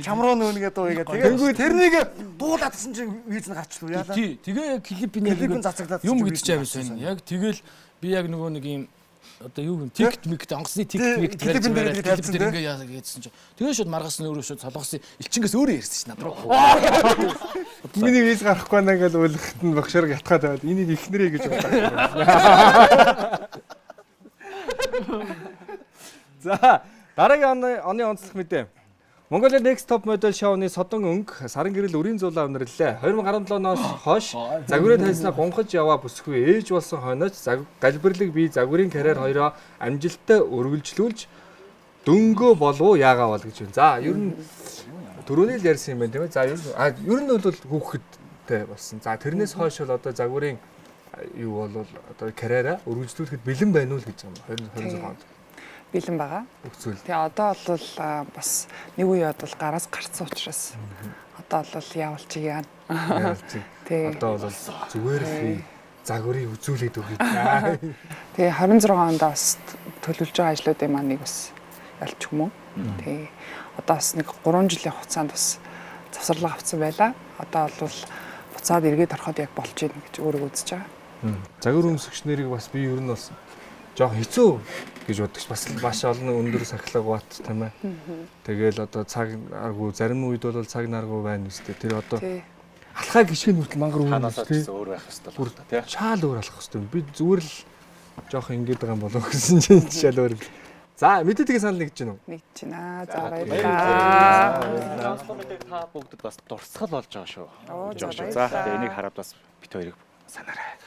Speaker 4: чамруу нүүнгээд дуугээд тэгээд тэрнийг дуулаадсан чинь виз нь гарчлуу яалаа.
Speaker 6: Тэгээ клип нэг юм зацагдаад юм гэдэж авсан. Яг тэгэл би яг нөгөө нэг юм одоо юу юм тикт микт онгоцны тикт микт
Speaker 4: телефон дээр тэгээд тавьсан тийм.
Speaker 6: ингээ яасан гэсэн чинь тэгээ шууд маргасны өөрөө шууд солонгосын элчингээс өөрөө ярьсан чинь над руу.
Speaker 1: Миний виз гарахгүй байна гэж өлгөхт нь багшаар ятгаа тавиад энийг ихнэрээ гэж бодлоо. За дараагийн оны онцлог мэдээ. Mongolia Next Top Model Show-ны содон өнгө саран гэрэл өрийн зулаа өнөрлөө. 2017 оноос хойш загварын тайзнаа гонхож яваа бүсгүй ээж болсон хойноос галбирлэг бие загварын карьер хоёроо амжилттай өргөлжлүүлж дөнгөө болов яагаа бол гэж байна. За ер нь түрүүний л ярьсан юм байна тийм ээ. За ер нь бол хүүхэдтэй болсон. За тэрнээс хойш бол одоо загварын юу бол одоо карьераа өргөлжлүүлэхэд бэлэн байна уу л гэж байгаа юм. 2026 онд.
Speaker 5: Бэлэн байгаа.
Speaker 1: Өгцөл.
Speaker 5: Тэгээ одоо бол бас нэг үеуд бол гараас гарцсан учраас одоо бол явуулчих яана. Тэгээ
Speaker 1: Одоо бол зүгээр л загварыг үзүүлээд өгье.
Speaker 5: Тэгээ 26 онд бас төлөвлөж байгаа ажлуудын маань нэг бас ялчих юм уу. Тэгээ одоо бас нэг 3 жилийн хугацаанд бас завсарлага авсан байла. Одоо бол буцаад эргээд ороход яг болж ийн гэж өөрөө үзэж байгаа.
Speaker 1: Загвар өмсгч нэрийг бас би ер нь бас жоох хэцүү гэж боддог. Бас маш олон өндөр сахилга бат тийм ээ. Тэгэл одоо цаг аргу зарим үед бол цаг наргу байна үстэй. Тэр одоо алхаа гიშгэн хүртэл мангар
Speaker 2: Хаанаас
Speaker 1: үү
Speaker 2: ч өөр байх хэрэгтэй л тий.
Speaker 1: шаал өөр алхах хэвээр. Би зүгээр л жоох ингэж байгаа юм болов гэсэн чинь жишээл өөр. За мэдээдгээ санал нэгж гэнэ үү?
Speaker 5: Нэгж байна. За баярлалаа.
Speaker 2: Трансформерыг та бүгдд бас дурсгал болж байгаа шүү.
Speaker 5: За
Speaker 2: За энийг хараад бас бит хоёрыг санаарай.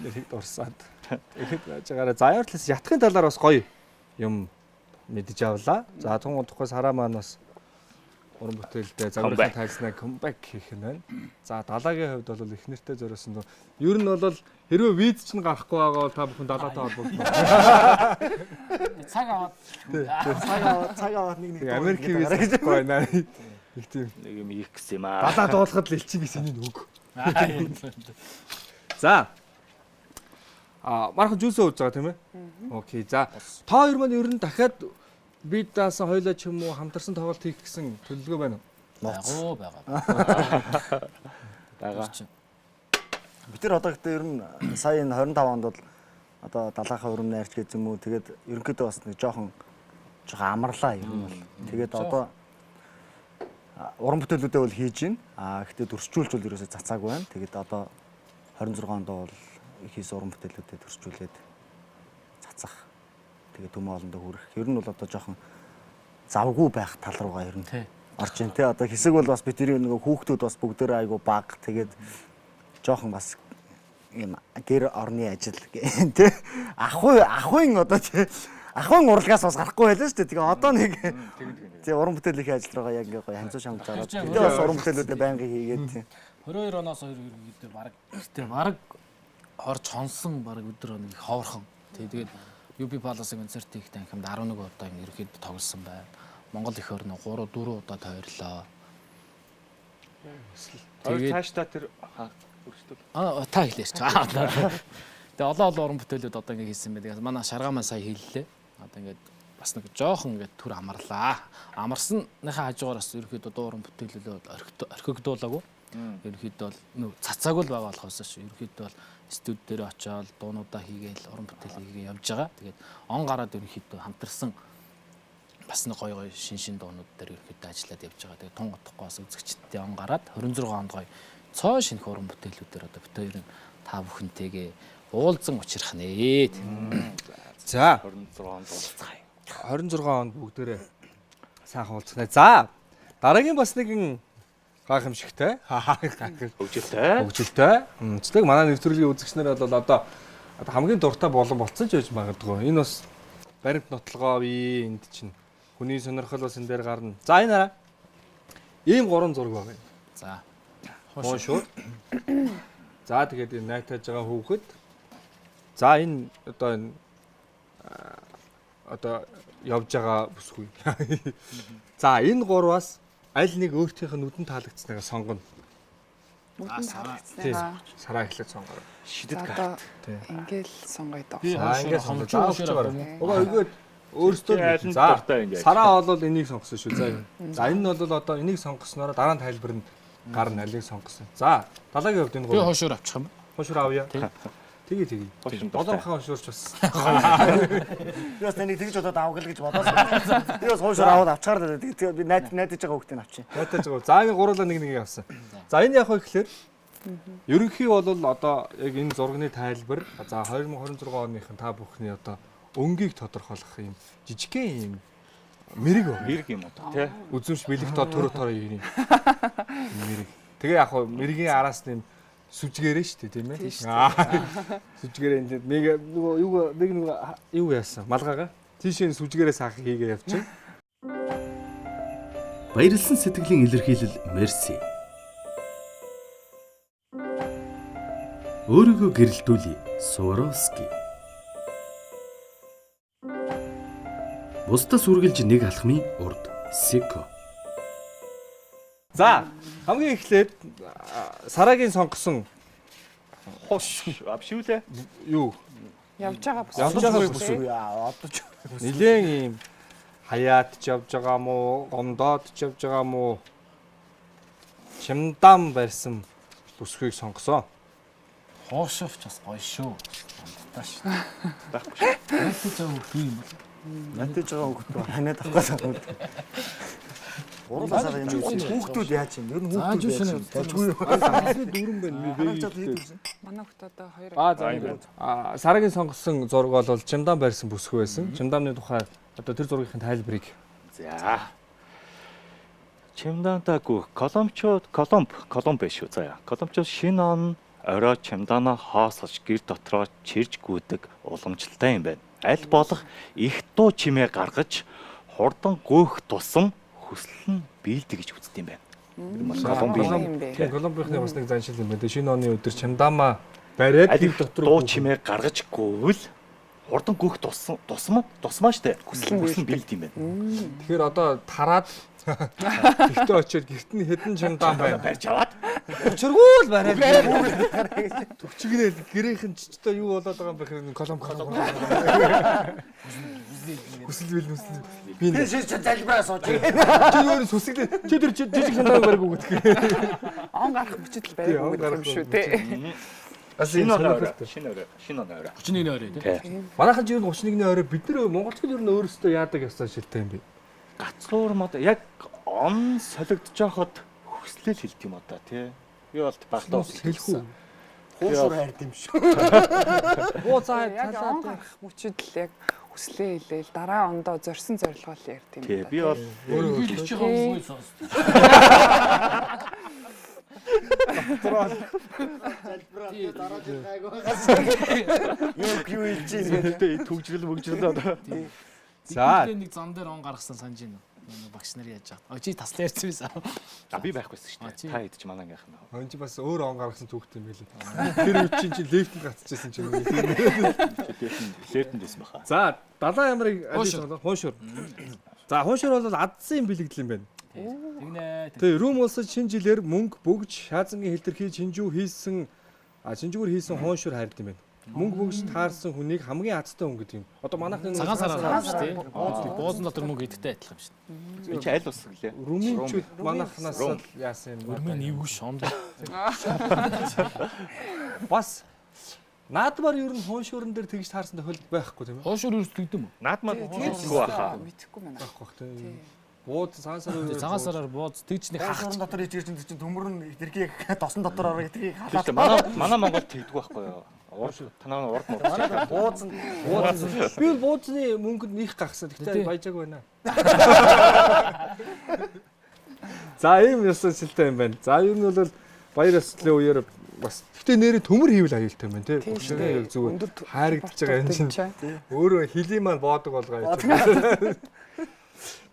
Speaker 1: Нэрийг дурсаад. Тэгэхэд байж байгаараа заяар талаас ятгын талаар бас гоё юм мэдэж авлаа. За тун тухай сараа маань бас уран бүтээлдээ загварын тайзнаа камбэк хийх юм байна. За далаагийн хувьд бол их нэртэй зориулсан. Ер нь бол хэрвээ виз чинь гарахгүй байгаа бол та бүхэн далаатай холбогдно.
Speaker 6: Цаг аваад
Speaker 4: Цаг аваад нэг
Speaker 1: Америк виз гарахгүй байна. Их тийм
Speaker 2: Нэг юм их гэсэн юм аа.
Speaker 1: далаа дуулахад л элчин гэсэн энэ үг. За. Мархан жүүсөө ууж байгаа тийм ээ? Окей. За. Та хоёр маань ер нь дахиад бид даасан хоёлаа ч юм уу хамтарсан тоглолт хийх гэсэн төлөвлөгөө байна уу?
Speaker 6: байгаа.
Speaker 2: Бага.
Speaker 4: бид нар одоо гэхдээ ер нь сая энэ 25 онд бол одоо далаахаа өрөм найрч гэж юм уу тэгээд ерөнхийдөө бас нэг жоохон амарлаа ер нь бол. Тэгээд одоо уран бүтээлүүдээ бол хийж байна. Гэхдээ дөрсчүүлж бол ерөөсөө цацаагүй байна. Тэгээд одоо 26 онд бол их хийс уран бүтээлүүдэд дөрсчүүлээд цацах. Тэгээд төмөө олондоо хүрэх. Ер нь бол одоо жоохон завгүй байх тал руугаа ер нь орж ийн тэ. Одоо хэсэг бол бас бидний нөгөө хүүхдүүд бас бүгдээрээ айгу баг. Тэгээд жоохон бас юм гэр орны ажил тэ. Ахын одоо тэ. Ахын урлагаас бас гарахгүй байлаа шүү дээ. Тэгээ одоо нэг тий уран бүтээл их ажил руугаа яг ингээ гоё хамцуу шамж ороод. Тэгээ бас уран бүтээлүүдээ байнгын хийгээд тий.
Speaker 6: 22 оноос 2 гэдэг баг орж хонсон баг өдөр нэг ховорхон. Тэгээд UB Palace-ын концерт хийх танхимд 11 удаа ерөөхдөө тоглосон байна. Монгол эх орны 3 4 удаа тойрлоо.
Speaker 2: Тэгээд тааштай тэр үргэлжлүүл.
Speaker 6: Та хэлээч. Тэгээ олон уран бүтээлүүд одоо ингэ хийсэн байдаг. Манай шаргаа маань сая хэллээ. Одоо ингээд бас нэг жоохон ингээд түр амарлаа. Амарсныхаа хажуугаар бас ерөөхдөө дууран бүтээлүүд орхигдуулаагүй. Ерөөхдөө бол цацаагүй л байгаа болохоос шүү. Ерөөхдөө бол студ дээр очиод дуунуудаа хийгээл уран бүтээл хийгээ явж байгаа. Тэгээд он гараад ерөөхдөө хамтарсан бас нэг гоё гоё шин дуунууд дээр ерөөхдөө ажиллаад явж байгаа. Тэгээд тун утгагүй бас үзэгчдтэй он гараад 26 онд гоё цоо шинэх уран бүтээлүүдээр одоо бит хоёрын та бүхэнтэйгээ уулзсан учрах нэ.
Speaker 1: За
Speaker 2: 26 онд уулзцгаая.
Speaker 1: 26 онд бүгдээрээ сайхан уулзах. За дараагийн бас нэгэн гайхамшигтай хөгжилтэй. Тэг манай нэвтрүүлгийн үзэгчнэр бол одоо хамгийн дуртай болон болцсон ч байж магадгүй. Энэ бас баримт нотлогоо бий энд чинь хүний сонирхол бас энэ дээр гарна. За энэ хараа. Ийм 3 зураг байгаа юм.
Speaker 6: За.
Speaker 1: Хошуу. За тэгээд энэ найтаж байгаа хүүхэд. За энэ одоо явж байгаа бүсгүй. За энэ 3-аас аль нэг өөртөөх нь нүдэн таалагдсанаа сонгоно. Сараа эхлээд сонгороо.
Speaker 2: Шидэд
Speaker 5: одоо ингээл сонгоё доо.
Speaker 1: Ингээд сонгож байгаа. Ингээд өөрсдөө
Speaker 2: за
Speaker 1: сараа бол энийг сонгосон шүү. За энэ нь бол одоо энийг сонгосноор дараа нь тайлбар нь гарна алийг сонгосон. За далаагийн хувьд энэ
Speaker 6: би хошуур авчих юм.
Speaker 1: Хошуур авъя. Тэгээ.
Speaker 2: Хошин
Speaker 1: Болонхаа уншуурч бас.
Speaker 4: Би бас таныг тэгж удаад авах гэж бодоосоо. Би бас хойшоор аваад авчаар тэгээ би найдаж байгаа хүүхдээ авчих.
Speaker 1: Найтаж байгаа. За энэ гурлаа нэг авсан. За энэ яг хөө гэхэлэр ерөнхий бол одоо яг энэ зургийн тайлбар за 2026 оныхын та бүхний одоо өнгийг тодорхойлох юм жижигхэн юм мэрэг
Speaker 2: юм одоо тий.
Speaker 1: үзүүрч бэлэг тоо төрөө юм мэрэг. Тэгээ яг хөө мэргийн араас нь сүжгээрээ шүү дээ тийм ээ. Сүжгээрээ энэ мега юу яасан малгайгаа тийшээ сүжгээрээ саах хийгээ явчих.
Speaker 3: Баярлсан сэтгэлийн илэрхийлэл мерси. Өөрийгөө гэрэлтүүлье. Swarovski. Бусдаас үргэлж нэг алхмын урд. Seiko.
Speaker 1: За хамгийн эхлээд Сарагийн сонгосон
Speaker 2: Хош авшивлээ.
Speaker 1: юу
Speaker 5: Явж байгаа
Speaker 1: бүсгүй
Speaker 4: Одоо ч
Speaker 1: нилээн ийм хаяат ч явж байгаа мó гомдоод ч явж байгаа мó чимдам барьсан бүсгүйг сонгосон.
Speaker 6: Хоошовч бас гоё шүү. Тааш.
Speaker 2: Байхгүй шүү.
Speaker 6: Найтай зав хүү юм бол.
Speaker 4: найдаж байгаа хүүхдээ ханаад авах гэдэг. Урууласаа юм хүүхдүүд яаж юм? Ер нь хүүхдүүд
Speaker 1: Дөрөн байна.
Speaker 5: манай хүүхд одоо 2
Speaker 1: За Сарагийн сонгосон зураг бол чимдам барьсан бүсгүй байсан. Чимдамны тухай одоо тэр зургийн тайлбарыг.
Speaker 2: За. Чимдантаагүй Колумб биш үү заяа. Колумбчууд шинэ он орой чимдаанаа хаосгож гэр дотроо чирж гүйдэг уламжлалтай юм байна. Аль болох их дуу чимээ гаргаж хурдан гөөх тусам хүсэл нь биелдэг гэж үздэг юм байна.
Speaker 1: Колумбийнхны бас нэг заншил юм байна. Шинэ оны өдөр чимдамаа бариад
Speaker 2: аль их дуу чимээ гаргаж гүйвэл хурдан гөөх тусмаа штэ. Хүсэл нь биелдэг юм байна.
Speaker 1: Тэгэхээр одоо тараад гэртээ очиод гэрт нь хэдэн чимдам байна.
Speaker 2: Барьж аваад
Speaker 1: Учиргуул бариад төвчгнээл гэрийнхэн чичтэй юу болоод байгаа юм бэ гэхээр коломб хүсэл бил нүсэл би
Speaker 4: би шиш залбираа сууж.
Speaker 1: чи өөр сүсгэлээ чи тэр жижиг хандаа бариаг үгэх
Speaker 5: он гарах мөчөд байгаад байгаа юм шүү те.
Speaker 1: бас
Speaker 2: шинэ
Speaker 1: энэ
Speaker 2: он орой.
Speaker 6: 31 орой тий.
Speaker 1: манайхан жир 31-ний орой бид нар монголчууд ер нь өөрсдөө яадаг ёстой шилтэй юм бэ.
Speaker 2: Гацуур мод яг он солигдож байхад хүслэл хэлт юм одоо тий. Би бол багтаа
Speaker 1: хэлэхгүй.
Speaker 4: Хуушур хайрд юм шүү.
Speaker 1: Оо за
Speaker 5: Яг он гарах мөчөд л яг хүслээ хэлээл дараа ондоо зорьсон зорилгоо л ярьд юм
Speaker 2: тий.
Speaker 5: байна.
Speaker 2: Би бол
Speaker 6: Өөрөө чи хавсгүй сонс.
Speaker 4: Юу хийж чинь
Speaker 2: төгжрөл одоо.
Speaker 1: За
Speaker 6: нэг зам дээр он гаргасан санаж байна. Багш нар яаж байгаа. Чи таслаа ярьсан байсан.
Speaker 2: Би байхгүйсэн шүү дээ. Та хэд ч манай ангийнхан.
Speaker 1: он чи бас өөр он гаргасан түүхтэй юм байлээ. Тэр үе чи лефтэнд гацчихсан чинь.
Speaker 2: Лефтэнд байсан баха.
Speaker 1: За далайн ямрыг хуушур. За хуушур бол адсан бэлэгдэл юм байна.
Speaker 6: Тэгнэ.
Speaker 1: Тэгээ Рум улсад шинэ жилээр мөнгө бөгж шаазангийн хэлтэрхий чинжүү хийсэн чинжүүр хийсэн хуушур хайрд юм байна. Мөнгө бөгж таарсан хүнийг хамгийн азтай хүн гэдэг юм. Одоо манайхны
Speaker 6: Цагаан сараар шүү дээ. Боозон дотор мөнгө идэхтэй адилхан шүү дээ.
Speaker 2: Чи аль ус гэлээ?
Speaker 1: Румынчууд манайхнаас яасан юм.
Speaker 6: Өрмийн эвгүй шонд.
Speaker 1: Бас наадмаар ер нь хуушурн дээр тэгж таарсан тохиолдол байхгүй тийм ээ.
Speaker 6: Хоошор юус тэгдэм үү?
Speaker 2: Наадмаар
Speaker 5: Тэгээд
Speaker 2: хөөхгүй баха.
Speaker 5: мэдхгүй байна.
Speaker 1: байхгүй бах тийм. Бууд цагаан сар
Speaker 6: Цагаан сараар бууз тэгж нэг хах.
Speaker 4: Хуушурн дотор ичгэр чинь төмөр нь тэргийг тосон дотор ороо тэргийг халаад.
Speaker 2: Гэхдээ манай Монгол тэгдэг байхгүй юу? Танаа урд муу.
Speaker 4: Бууцсан.
Speaker 1: би бол буудсны мөнгөд нөх гахсан. Гэхдээ баяжааг байна. За ийм ёсон шилтэй юм байна. За ер нь бол баяр ёслолын үеэр бас гэхдээ нэрээ төмөр хийвэл аюултай юм байна тий. Яг зүгээр хайрагдаж байгаа юм чинь. Өөрөө хилийн маань боодог болгоо.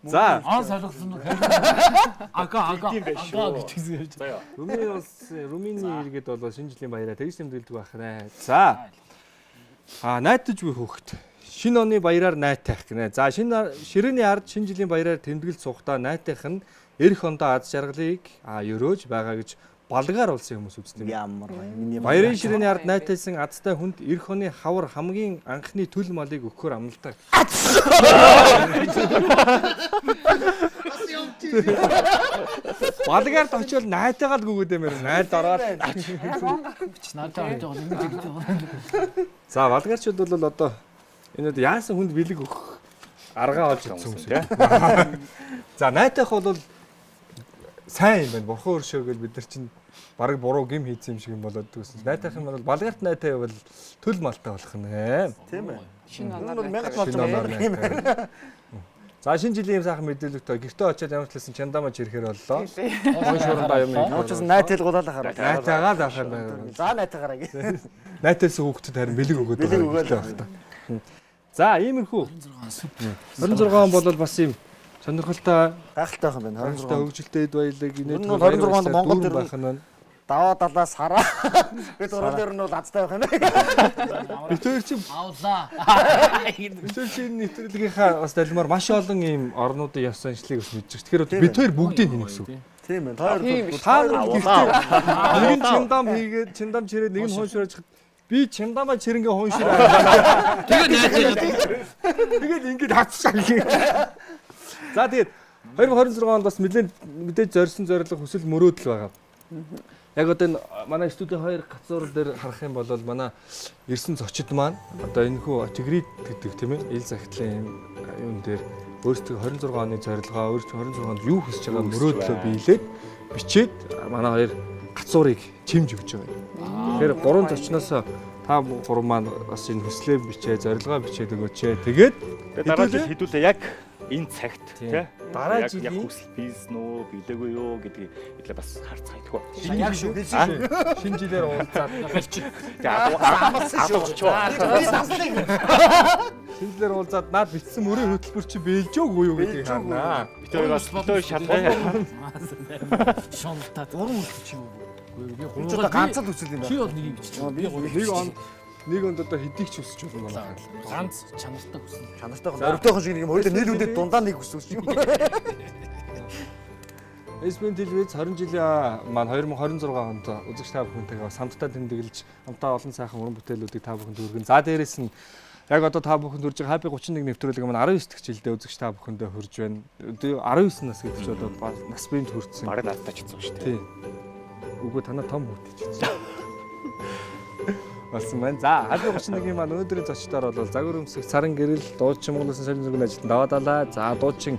Speaker 1: За
Speaker 6: Солигдсон нь. Ага гэж.
Speaker 2: Заяа.
Speaker 1: Румыны иргэд бол шинэ жилийн баяраа тэгж тэмдэглэдэг байх нэ. За. Найтаж буй хөөхт. Шинэ оны баяраар найтайх гинэ. За ширээний ард шинэ жилийн баяраар тэмдэглэл суухдаа найтайх нь эх ондоо аз жаргалыг өрөөж байгаа гэж балгаар улсын хүмүүс үздэг.
Speaker 4: Ямар миний
Speaker 1: Баярын ширээний ард найтайсан азтай хүнд эх оны хавар хамгийн анхны төл малыг өгөхөөр амлалдаг. Балгаард очивол найтайгаа л гүгээд юмэр. Найд ороод.
Speaker 6: Надад байж байгаа юм гэж байгаа.
Speaker 1: За балгаарчуд бол одоо энэ яасан хүнд бэлэг өгөх аргаа олж чадсан хүмүүс тийм. За найтайх бол сайн юм байна. Бурхан өршөөгөл бид нар чинь бараг буруу гим хийсэн юм шиг юм болоод дүүсэн. Найтайх юм бол балгаарт найтай бол төл малтай болох нэ.
Speaker 4: Тийм ээ.
Speaker 5: Шинэ
Speaker 4: Энэ
Speaker 5: оноор
Speaker 4: бол 1000
Speaker 1: Шинэ оноор
Speaker 4: болж юм байна.
Speaker 1: За шинэ жилийн юм сайхан мэдээлэлтэй гэртээ очиад ямар ч хэлсэн чандамаа чирэхээр боллоо. Гон шуурандаа юм юм.
Speaker 4: Уучаас найтайлгуулаад хараа.
Speaker 1: Найтайгаа заах юм байна.
Speaker 4: За найтайгаараа гээ.
Speaker 1: Найтайс хүүхдэд харин бэлэг өгöd
Speaker 4: Бэлэг өгöd
Speaker 1: байх та. За иймэрхүү 26 он бол бас юм сонирхолтой
Speaker 4: Гайхалтай байх юм байна. 26
Speaker 1: хөгжилтэй баялаг
Speaker 4: Энэ нь бол 26 онд Монголд
Speaker 1: байх нь байна.
Speaker 4: даваа далаа сараа. Бид урал дээр нь бол азтай байх юм байна.
Speaker 1: Бид хоёр чинь
Speaker 6: Аулаа.
Speaker 1: нэвтрүүлгийнхаа бас далмаар маш олон ийм орнуудын яс заншлыг бас мэдж байгаа. Тэгэхээр бид хоёр бүгдийг хийнэ гэсэн үг.
Speaker 4: Тийм ээ. Хоёр
Speaker 1: Нэг нь чимдам хийгээд чимдам чирээд нэг нь хууншираж хад би чимдамаа чирэнгээ хууншираа. Тэгээд ингэж хатчихсан. За тэгээд 2026 онд бас мэдээж зорьсон зорилго хүсэл мөрөөдөл байгаа. Яг одоо энэ манай студийн хоёр гацуур дээр харах юм бол манай ирсэн зочид маань одоо энэ хүү Тигрид гэдэг тийм ээ ил захидлын юм дээр өөрсдөө 26 оны зорилгоо өөрсдөө 26 онд юу хүсэж байгаа мөрөөдлөө биелээд бичээд манай хоёр гацуурыг чимж өгч байгаа юм. Тэгэхээр гурван зочноос та гурван маань бас энэ хүслээ бичээ, зорилгоо бичээд өгөөч. Тэгээд
Speaker 2: дараа жил хэдүүлээ яг энэ цагт тий.
Speaker 1: Дараа
Speaker 2: яг
Speaker 1: жилийн
Speaker 2: хүсэл бизнес нөө билээгүй юу гэдгийг хэлээ бас харцгаадгүй.
Speaker 1: яг шүү шинэ жилээр уулзаад шинэ жилээр уулзаад наад бичсэн мөрийн хөтөлбөр чи бэлж өгөө юу гэдгийг харнаа.
Speaker 2: Бид хоёроос шалгая.
Speaker 6: Шонтаа уран үлдчих юм уу? Би
Speaker 4: ч одоо ганц л үсэл юм
Speaker 6: Чи
Speaker 4: байна.
Speaker 6: бол нэг юм бичиж.
Speaker 1: Нэг онд одоо хэдийг ч өсч болно байна.
Speaker 6: Ганц чанартай хүснэ.
Speaker 4: Чанартай өртөөхөн шиг нэг юм хоёул нийлүүлээд дундаа нэг хүсвч юм.
Speaker 1: Эсбэн телевиз 20 жилийн маань 2026 онд үзэгч та бүхэнтэйгээ самттай тэмдэглэж хамтаа олон сайхан уран бүтээлүүдийг та бүхэнд хүргэн. За дээрэс нь яг одоо та бүхэнд хүрж байгаа Happy 31 нэвтрүүлэг маань 19 дэх жилдээ үзэгч та бүхэндээ хүрж байна. 19 нас гэдэг чинь одоо нас биймд хүрсэн.
Speaker 2: Бараг надтай ч гэсэн шүү дээ.
Speaker 1: Тийм. Үгүй танаа том хүүтэй ч. Болсон байна. За, Happy 31-ийн маань өнөөдрийн зочдоор бол загвар өмсөх Саран гэрэл, дуучин Монголын солин зүрхний ажилтан Даваа далаа, за дуучин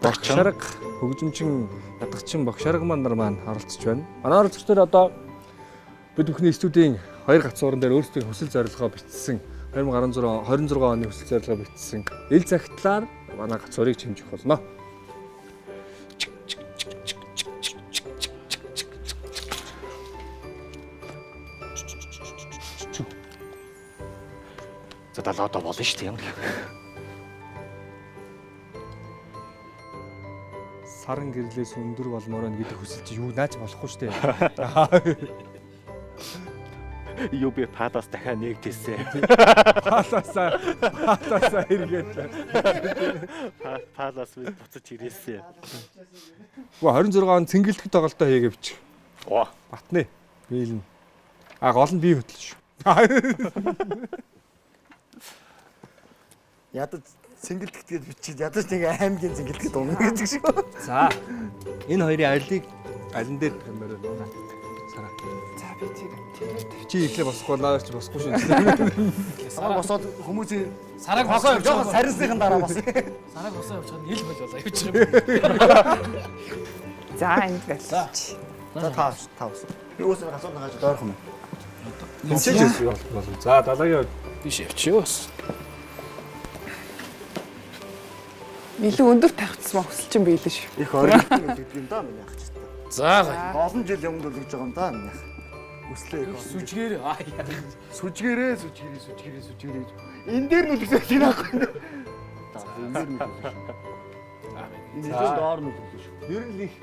Speaker 1: Багшарга, хөгжимчин ядгачин Багшарга нар маань оролцож байна. Манай оролцогчдод одоо бид бүхний студийн хоёр гацууран дээр өөрсдийн хүсэл зорилгоо бичсэн 26 оны хүсэл зорилгоо бичсэн ил цагтлаар манай гацуурыг чимжих болно.
Speaker 2: За далаа одоо болно шүү дээ юм.
Speaker 1: Саран гэрлээс өндөр болмоор нь гэдэг хүсэл чи юу наач болохгүй шүү дээ.
Speaker 2: Юу би падас дахиад нэгтэйсэн.
Speaker 1: Паласаа эргээд.
Speaker 2: Падас бид буцаж ирээсэн.
Speaker 1: Гү 26 он цэнгэлдэх тоглолтоо хийгээ бич.
Speaker 2: Оо,
Speaker 1: Батны. Биелнэ. А гол нь бие хөтлөн шүү.
Speaker 4: Ядаж цэнгэлдэгтгээд бичиж ядаж нэг аймгийн цэнгэлдэгт унах гэдэг шиг.
Speaker 1: За. Энэ хоёрын алин дээр камер байна. Сара.
Speaker 5: За би тэр
Speaker 1: Чи ихлэ босхгүй наар чи босхгүй шүү.
Speaker 4: Сараа босоод хүмүүсийн
Speaker 6: Сараг
Speaker 4: хосоо жоохон сарилсныхан дараа бас.
Speaker 6: Сараг босоо явчихад ил болж болоо явж юм.
Speaker 5: за энд байлч.
Speaker 4: За тав. Би үсээ гасууд нагаж доорох юм.
Speaker 1: Тэнцэж болно. За далаагийн
Speaker 6: Биш явчихё бас.
Speaker 5: Илүү өндөр тавьчихсан хүсэл чинь биелэн шүү.
Speaker 4: Их оригдсон гэдэг юм да миний ах ч.
Speaker 6: За
Speaker 4: Олон жил юмд л гэж байгаа юм да миний ах. Хүслээ.
Speaker 6: сүжгээр
Speaker 4: Сүжгээрээ. Энэ дээр нүлгсэж байна аахгүй. За энэ дээр нүлгсэж. Энэ доор нүлгсэж шүү.
Speaker 1: ер нь их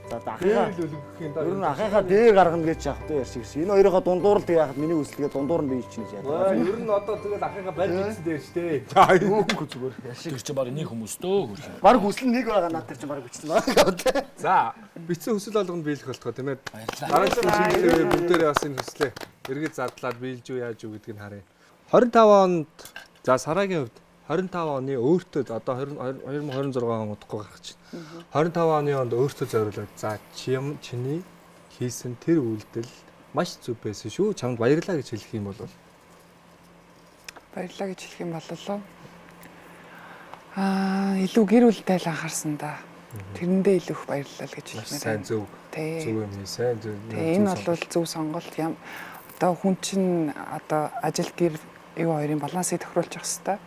Speaker 4: За ахыгаа
Speaker 1: өлгөх юм да.
Speaker 4: ер нь ахыгаа дээр гаргана гэж яах вэ ярьж ирсэн. Энэ хоёроо дундуур л тэг яхад миний хүслгээ дундуур нь бий чинь гэж яа.
Speaker 1: Ер нь одоо тэгэл ахыгаа барьж ирсэн дээр штэ.
Speaker 4: Үгүй зүгээр.
Speaker 6: тэр чи баг нэг хүмүүс дөө хөрх.
Speaker 4: Бараг хүсэл нэг байгаа надад чинь бараг бичсэн байна.
Speaker 1: За, бичсэн хүсэл болгонд биелэх болтгоо тийм ээ.
Speaker 6: Баярлалаа.
Speaker 1: Дараагийн шинжилгээ бүгдээрээ бас энэ хүслээ эргээд зардлаад биелж юу яаж юу гэдгийг харъя. 25 онд за Сарагийн хувьд 25 оны өөртөө одоо 2026 он удахгүй гарах чинь. 25 оны онд өөртөө зориулаад за чиний хийсэн тэр үйлдэл маш зөв байсан шүү. Чамд баярлалаа гэж хэлэх юм бол
Speaker 5: Баярлалаа гэж хэлэх юм бол илүү гэр бүлтэй л анхаарсан да. Тэрэндээ илүү их баярлалаа гэж хэлмээр
Speaker 1: сайн зөв юм сайн зөв.
Speaker 5: Энэ бол зөв сонголт юм. Одоо хүн чинь одоо ажил гэр юу хоёрын балансыг тохируулж явах хэрэгтэй.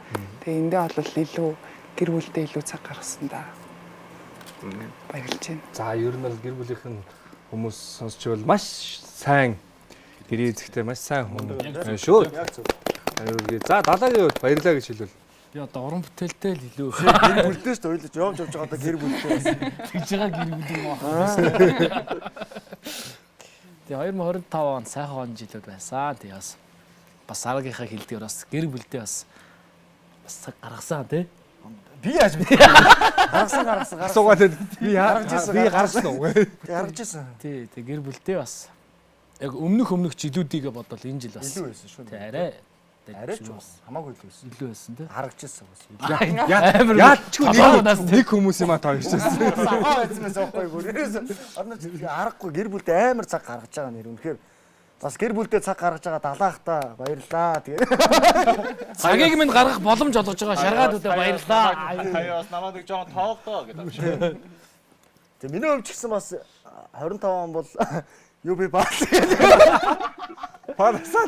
Speaker 5: Тэгээ эндээ бол илүү гэр бүлдээ илүү цаг гаргасан да. Баярлж байна.
Speaker 1: За ер нь бол гэр бүлийнхэн хүмүүс сонсчвол маш сайн гэрээ эзэгтэй маш сайн хүн шүү. За далаагийн хувьд баярлалаа гэж хэлвэл
Speaker 6: Би одоо уран бүтээлтэй л илүү
Speaker 4: Гэр бүлдээс ч ойлж явж байгаа одоо гэр бүлтэй.
Speaker 6: тэгж байгаа гэр бүл юм аа. Тэгээ 2025 он сайхан он жилүүд байсан. Тэгээ бас аргийнхаа хэлдгээр бас гэр бүлдээ бас цаг гаргасан тий.
Speaker 4: Би яаж бэ? Гаргасан.
Speaker 1: асуугаад би гарсан уу?
Speaker 4: Гаргаж ирсэн.
Speaker 6: Тий, гэр бүлдээ бас яг өмнөх жилүүдийгээ бодвол энэ жил бас
Speaker 4: Илүү байсан шүү.
Speaker 6: тий
Speaker 4: Арай ч бас хамаагүй илүү байсан.
Speaker 6: илүү байсан тий.
Speaker 4: Харагч ирсэн бас.
Speaker 1: Яачгүй нэг хүмүүс юм а таа ирсэн.
Speaker 4: Сахаа байцмаас авахгүй бүрээс. Орно харахгүй гэр бүлдээ амар цаг гаргаж байгаа нэр үнэхээр бас гэр бүлдээ цаг гаргаж байгаа далаахта баярлаа. Тэгээ
Speaker 6: Цагийг минь гаргах боломж олгож байгаа шаргаад үдэ баярлаа.
Speaker 2: Хаяа бас намайг нэг жоон тоолдоо гэдэг юм шиг.
Speaker 4: тэгээ миний хувьд ч гэсэн бас 25 он бол UB Pals.
Speaker 1: Палсаа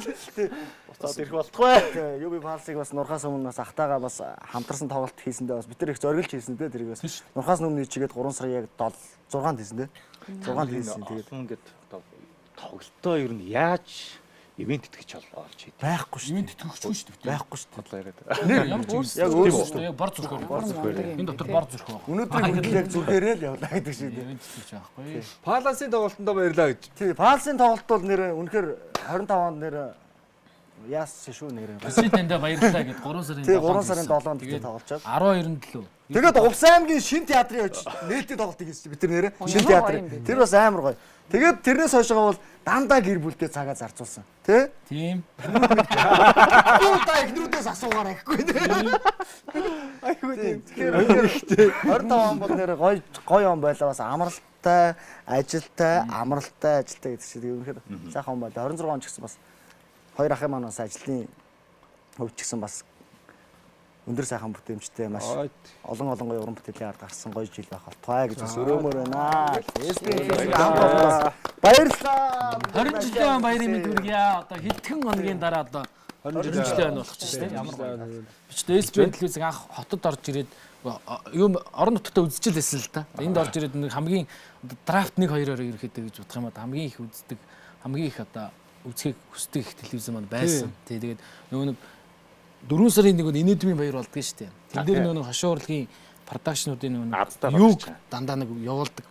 Speaker 2: Буцаад ирэх болтугай.
Speaker 4: Тэгээ UB Pals-ыг бас нурхаас өмнө бас ахтайгаа бас хамтарсан тоглолт хийсэндээ бас бид нар их зориглож хийсэндээ тэрийг бас нурхаас өмнө чигээд 3 сарын яг 6-нд хийсэндээ. 6-нд хийсэн. Тэгээд
Speaker 2: ингээд одоо тоглолтоо ер нь яаж ивент итгэж олж хийдэг.
Speaker 4: байхгүй шүү.
Speaker 6: Ивент итгэхгүй шүү дээ.
Speaker 4: Байхгүй шүү.
Speaker 2: Бодлоо яриад.
Speaker 6: Ямар ч юм.
Speaker 4: Яг өөрсдөө.
Speaker 6: Яг бар зүрхээр. Энэ дотор бар зүрх байна.
Speaker 4: Өнөөдрийн хүртэл яг зүрхээрээ л явлаа гэдэг шиг.
Speaker 6: Ивент итгэж байхгүй.
Speaker 1: Паласын тоглолтондоо баярлаа гэж.
Speaker 4: Тий, Палсын тоглолт бол нэр үнэхээр 25 онд нэр яасан шүү нэр.
Speaker 6: Тэндээ баярлалаа гэд 3 сарын 7.
Speaker 4: Тий, 3 сарын 7-нд тэгээд тоглолцоод.
Speaker 6: 12-нд лөө.
Speaker 4: Тэгээд Увс аймгийн шин театрын нээлттэй тоглолтыг хийсэн бид нар нэрэ. Шин театрын. Тэр бас амар гоё. Тэгээд тэрнээс хойшоо бол дандаа гэр бүлдээ цагаа зарцуулсан. Тэ?
Speaker 6: Тийм.
Speaker 4: Та ихнүүдээс асуугаар аахгүй тий.
Speaker 1: Айгүй тийм.
Speaker 4: Тэгэхээр 25 он бол нэр гоё он байлаа бас амралтай, ажилтай, амралтай ажилтай гэдэг чинь үнэхээр сайхан он байлаа. 26 он ч гэсэн бас хоёр ахын маань бас ажлын хувьд ч гэсэн бас өндөр сайхан бүтээмжтэй маш олон гоё уран бүтээлийн ард гарсан гоё жил байх болтугай гэж бас өрөмөр байна. Баярлалаа.
Speaker 6: 20 жилийн баярын мэнд хүргье. Одоо хэдхэн хоногийн дараа одоо 20 жилийн болох ч тийм ямар гоё. Бичтэй SBN телевизэн анх хотод орж ирээд юм орон нутгад үзчихэл байсан л да. Энд орж ирээд нэг хамгийн драфт 1-2-оор ирэхэд гэж бодох юм бол хамгийн их үздэг, хамгийн их одоо үзхийг хүсдэг телевизэн маань байсан. Тэгээд нөгөө нэг 4 сарын 1-нд инээдмийн баяр болдгоо шүү дээ. Тэн дээр нөгөө хошуу урлагийн продакшнуудын нөгөө юг дандаа нэг явуулдаг.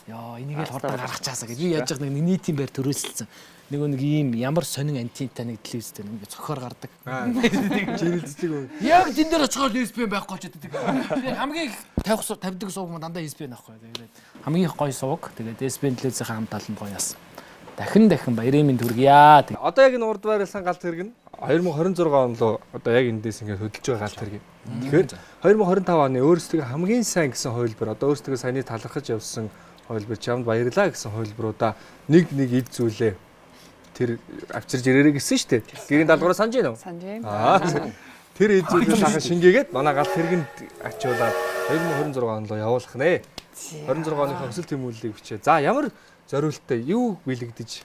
Speaker 6: Яа, энийг л хурдан гаргачихаасаа гэж би яаж нэг нийтийн байр төрөөсөлсөн. Нөгөө нэг ийм ямар сонин антентай нэг телевизтэй нэг цохоор гардаг.
Speaker 1: Жирэлцдэг үү?
Speaker 6: Яг тэн дээр очихоор SBN байхгүй ч гэдэг. Хамгийн их тавьдаг сууг маань дандаа SBN байхгүй. Тэгээд хамгийн их гоё сууг. Тэгээд SBN телевизийн хамт талд гоё яасан. Дахин баярын мэнд хүргье.
Speaker 1: Одоо яг энэ урд байрлсан галт хэрэг нь 2026 он руу одоо яг эндээс ингээд хөдөлж байгаа галт хэрэг. Тэгэхээр 2025 оны өөрсдөө хамгийн сайн гэсэн хувилбар одоо өөрсдөө саяны талархаж явсан хувилбар чамд баярлаа гэсэн хувилбаруудаа нэг ид зүйлээ тэр авчирж ирээрэй гэсэн шүү дээ. Гэрийн даалгавраа санаж байна уу?
Speaker 5: Санаж байна.
Speaker 1: Тэр ид зүйлээ сахан шингээгээд манай галт хэрэгэнд ачуулаад 2026 он руу явуулах нэ. 26 оныхоо өсөлт тэмүүллийг бичээ. За ямар зориулттай юу биелэгдэж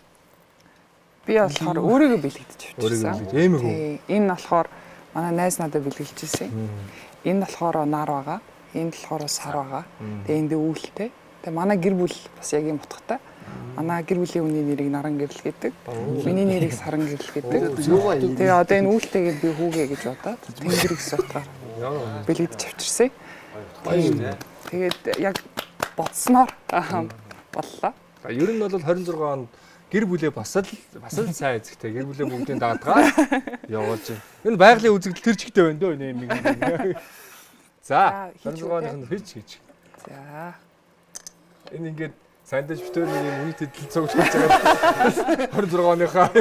Speaker 5: Би болохоор өөрийгөө бэлэгдэж авчихсан.
Speaker 1: Тийм үү?
Speaker 5: Энэ болохоор манай найз надад бэлгэлжсэн. Энэ болохоор нар байгаа. Энэ болохоор сар байгаа. Тэгээ энд үүлтэй. Тэгээ манай гэр бүл бас яг юм утгатай. Манай гэр бүлийн хүний нэрийг Наран гэрэл гэдэг. Миний нэрийг Саран гэрэл гэдэг. Тэгээ одоо энэ үүлтэйгээ би хүүгээ гэж бодоод тэнгэр гэсэн утгаар бэлэгдэж авчихсан. Тэгээд яг бодсноор боллоо.
Speaker 1: Ер нь бол 26 онд гэр бүлээ бас л сайн эзэгтэй гэр бүлээ бүгдийн даадгаа явуулж байна. Энэ байгалийн үзэгдэл тэр чигтэй байна дөө энэ юм. За 26 оных нь хийж.
Speaker 5: За.
Speaker 1: Энэ ингээд сандаж битүүр нэг юм үнэт эдэл цогж хийж байгаа. 26 оныхаа.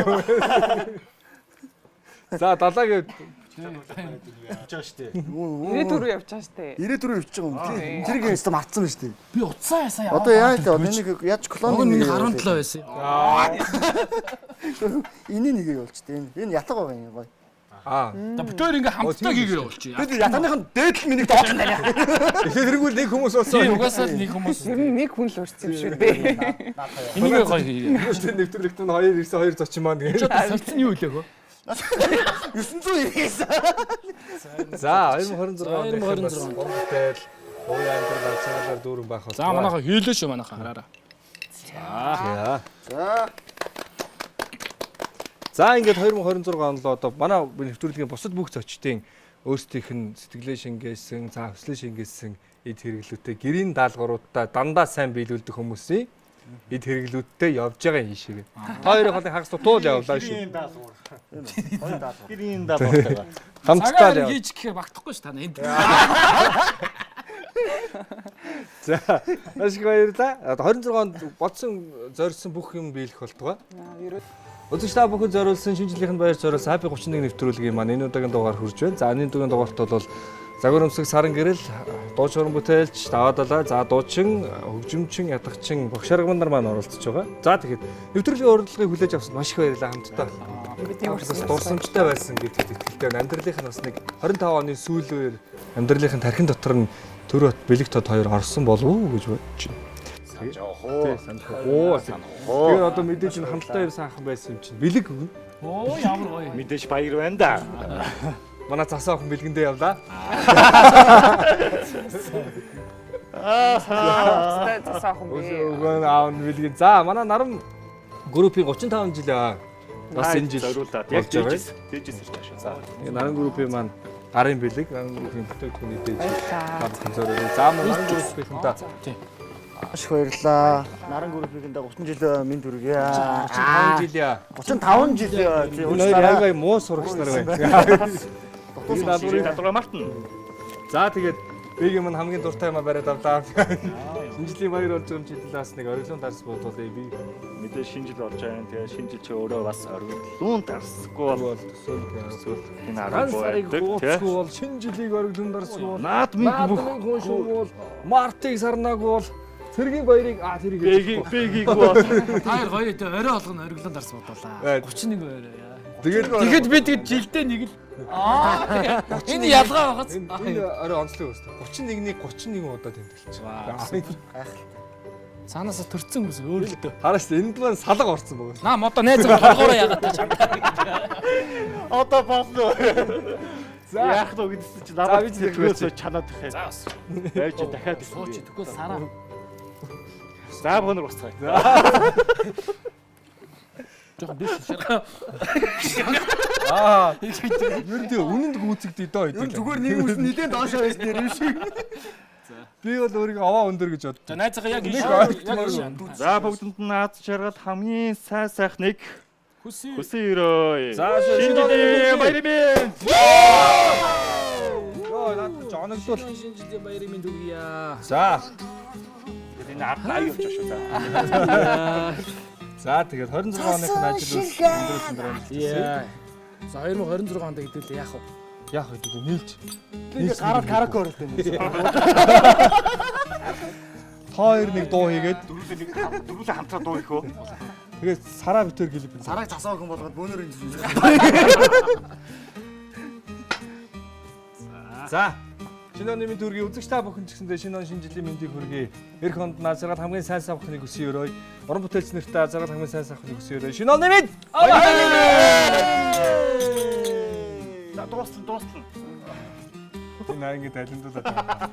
Speaker 1: За далаагийн
Speaker 2: Явж штэ.
Speaker 5: 94 явж байгаа штэ.
Speaker 4: 94 явж байгаа юм. Тэрийг өстө мартсан байна шүү дээ.
Speaker 6: Би утсаа ясаа яваа.
Speaker 4: Одоо яа гэдэг нэг яаж клон
Speaker 6: нэг 17 байсан.
Speaker 4: энэ нэгийг явуулчих. Энэ ятга байгаа юм гоё.
Speaker 6: Битээр ингээ хамтдаа хийгээ явуулчих.
Speaker 4: Бид ятганыхан дээд л миний доош нь байна.
Speaker 1: Тэгэхээр тэргүүл нэг хүмүүс болсон.
Speaker 6: Тийм угаасаа л нэг хүмүүс.
Speaker 5: Тэр нь нэг хүн л урьдсан юм шүү дээ.
Speaker 6: Энийг гоё хийе.
Speaker 1: Тэр нэвтрүүлэгт нь 292 зочин маань гэж.
Speaker 6: Солилцсон юу үлээх вэ?
Speaker 4: 990.
Speaker 1: За 2026
Speaker 6: 2026
Speaker 1: гомдол Ууя амтар бацаагаар дүүрэн байх бол.
Speaker 6: За манайха хийлээ шүү манайха хараараа.
Speaker 1: За ингээд 2026 онд л одоо манай нэвтрүүлгийн бусад бүх зочдын өөрсдийнх нь сэтгэлээ шингээсэн, за хүслээ шингээсэн эд хэрэглүүтэй гэрийн даалгавруудаа дандаа сайн биелүүлдэг хүмүүсийн эд хэрэглүүдтэй явж байгаа юм шиг. Та хоёрын хоолыг хагас туул явлаа шүү.
Speaker 2: Гэрийн даалгавар.
Speaker 1: Хамтдаа
Speaker 6: Цагаар
Speaker 1: яв.
Speaker 6: хийж гэхээр багтахгүй ш та энд.
Speaker 1: За ашиг баярлаа. 26 онд бодсон зорьсон бүх юм биелэх болтугай. Үзэгч та бүхэн зориулсан шинэ жилийнхэнд баяр зориулсан Happy 31 нэвтрүүлгийн маань энэ удаагийн дугаар хүрж байна. За энэ удаагийн дугаарт бол Загвар өмсөг саран гэрэл, дууч уран бүтээлч, даваадалаа, за дуучин, хөгжимчин, ядагчин, багш аргаман нар маань оролцож байгаа. За тэгэхээр нэвтрүүлгийн урилгыг хүлээж авсан маш их баярлалаа хамтдаа. Бас дурсамжтай байсан гэдэгт итгэлтэй байна. Амьдралынх нь бас нэг 25 оны сүүлээр амьдралынхын тархин дотор нь төр бат бэлэг тод хоёр орсон болов уу гэж бодож байна. Тэгээд одоо мэдээж энэ хамтдаа юм сайхан байсан юм чинь бэлэг
Speaker 6: Оо ямар гоё.
Speaker 2: Мэдээж баяр байна да.
Speaker 1: манай засаа охин бэлгэндээ явлаа.
Speaker 5: Засаахан би.
Speaker 1: Өгөн аав нь бэлгэн. За манай нарам группийн 35 жил бас энэ жил
Speaker 2: зориулаад яг дээжээс ирж байгаа шүү. За
Speaker 1: энэ наран группийн маань гарын бэлэг, наран группийн бүтээгдэхүүний дээж гаргасан зориулсан. За манай наран группийн та
Speaker 4: Маш их баярлаа. Наран группийн 30 жил минь дүргье.
Speaker 1: 35 жил.
Speaker 4: 35 жил.
Speaker 1: Өнөөдөр яг муу сурагч нар байна.
Speaker 2: энэ даалгаврыг мартна.
Speaker 1: За тэгээд бигийн маань хамгийн дуртай юм бариад авлаа. Шинжлэлийн баяр болж байгаа юм чиглэлээс нэг ориглон дарс бодвол би
Speaker 2: Мэдээж шинэ жил болж байгаа юм. Тэгээ шинэ жил чи өөрөө бас ориглон дарсгүй бол
Speaker 1: төсөөл
Speaker 2: энэ
Speaker 1: Ганц сарыг
Speaker 2: арга
Speaker 1: хууцгүй
Speaker 2: байдаг.
Speaker 1: бол шинэ жилийг ориглон дарсгүй бол
Speaker 2: Наад минь бүх
Speaker 1: хүн шүү бол мартыг сарнаагүй бол цэргийн баярыг тэрийг
Speaker 2: бэгийг бол
Speaker 6: Таар гоё дээ орой болгоно ориглон дарс бодлоо. 31 орой яа. Тэгэхэд би тэгэд жилдээ нэг л энэ ялгаа багц.
Speaker 1: энэ орой онцлог өстой 31-ний 31 удаа тэмдэглэж байгаа.
Speaker 6: Цаанаасаа төрцөн хүмүүс өөрлөлтөө.
Speaker 1: Хараач энд маань салга орсон байгаа.
Speaker 6: Наа модо найзгаа толгоороо яагаад та чам.
Speaker 2: одоо болно.
Speaker 1: За
Speaker 2: Яах вэ гэдсэн чи намайг төлөөсөө чанаад тахээ.
Speaker 6: За бас.
Speaker 2: Байж дахиад
Speaker 6: Сууч тэгвэл сараа.
Speaker 2: За бонор устгая.
Speaker 6: Жохон дэш шарга.
Speaker 1: ер нь үнэнд гүйцэгдээ доо хэдий.
Speaker 4: Зүгээр нэг хүмүүс нилээн доошоо байсан юм шиг.
Speaker 1: Би бол өөрийгөө аваа өндөр гэж боддог.
Speaker 6: За найзгаа яг
Speaker 1: Нэг
Speaker 6: яг
Speaker 2: За бүгдэнд нь наад шаргал хамгийн сайн сайхныг
Speaker 6: хүсье.
Speaker 2: хүсэн өрөө.
Speaker 1: За,
Speaker 2: шинэ жилийн баяр минь.
Speaker 1: Йоо наад жоногдвол.
Speaker 6: Шинэ жилийн баярыг минь дүгье.
Speaker 1: За.
Speaker 2: Энэ ард аяа явж шүү. За.
Speaker 1: За тэгээд 26 оныхын ажил өндөрлсөн дараа
Speaker 6: Яа. За 2026 онд гэдэг яах вэ?
Speaker 1: яах вэ гэдэг нийлж.
Speaker 4: Нэг гараад караоке оруулдаг юм.
Speaker 1: Хоёр нэг дуу хийгээд
Speaker 2: Дөрвөлээ хамтраа дуу хийх үү?
Speaker 1: тэгээд сараа битэр гэлээ.
Speaker 4: Сараг засаа охин болгоод бөөнөр юм.
Speaker 1: За. Шинэ оны мэнд хүргэе. Үзэгч та бүхэн ч гэсэндээ шинэ он шинэ жилийн мэндийг хүргэе. Эх хонд наазараад хамгийн сайн сайхныг хүсье өрөөе. Уран бүтээлч нартай азараад хамгийн сайн сайхныг хүсье өрөөе. Шинэ оны мэнд.
Speaker 2: За дуустал.
Speaker 1: Энэ ингэ тайландуулаад байна.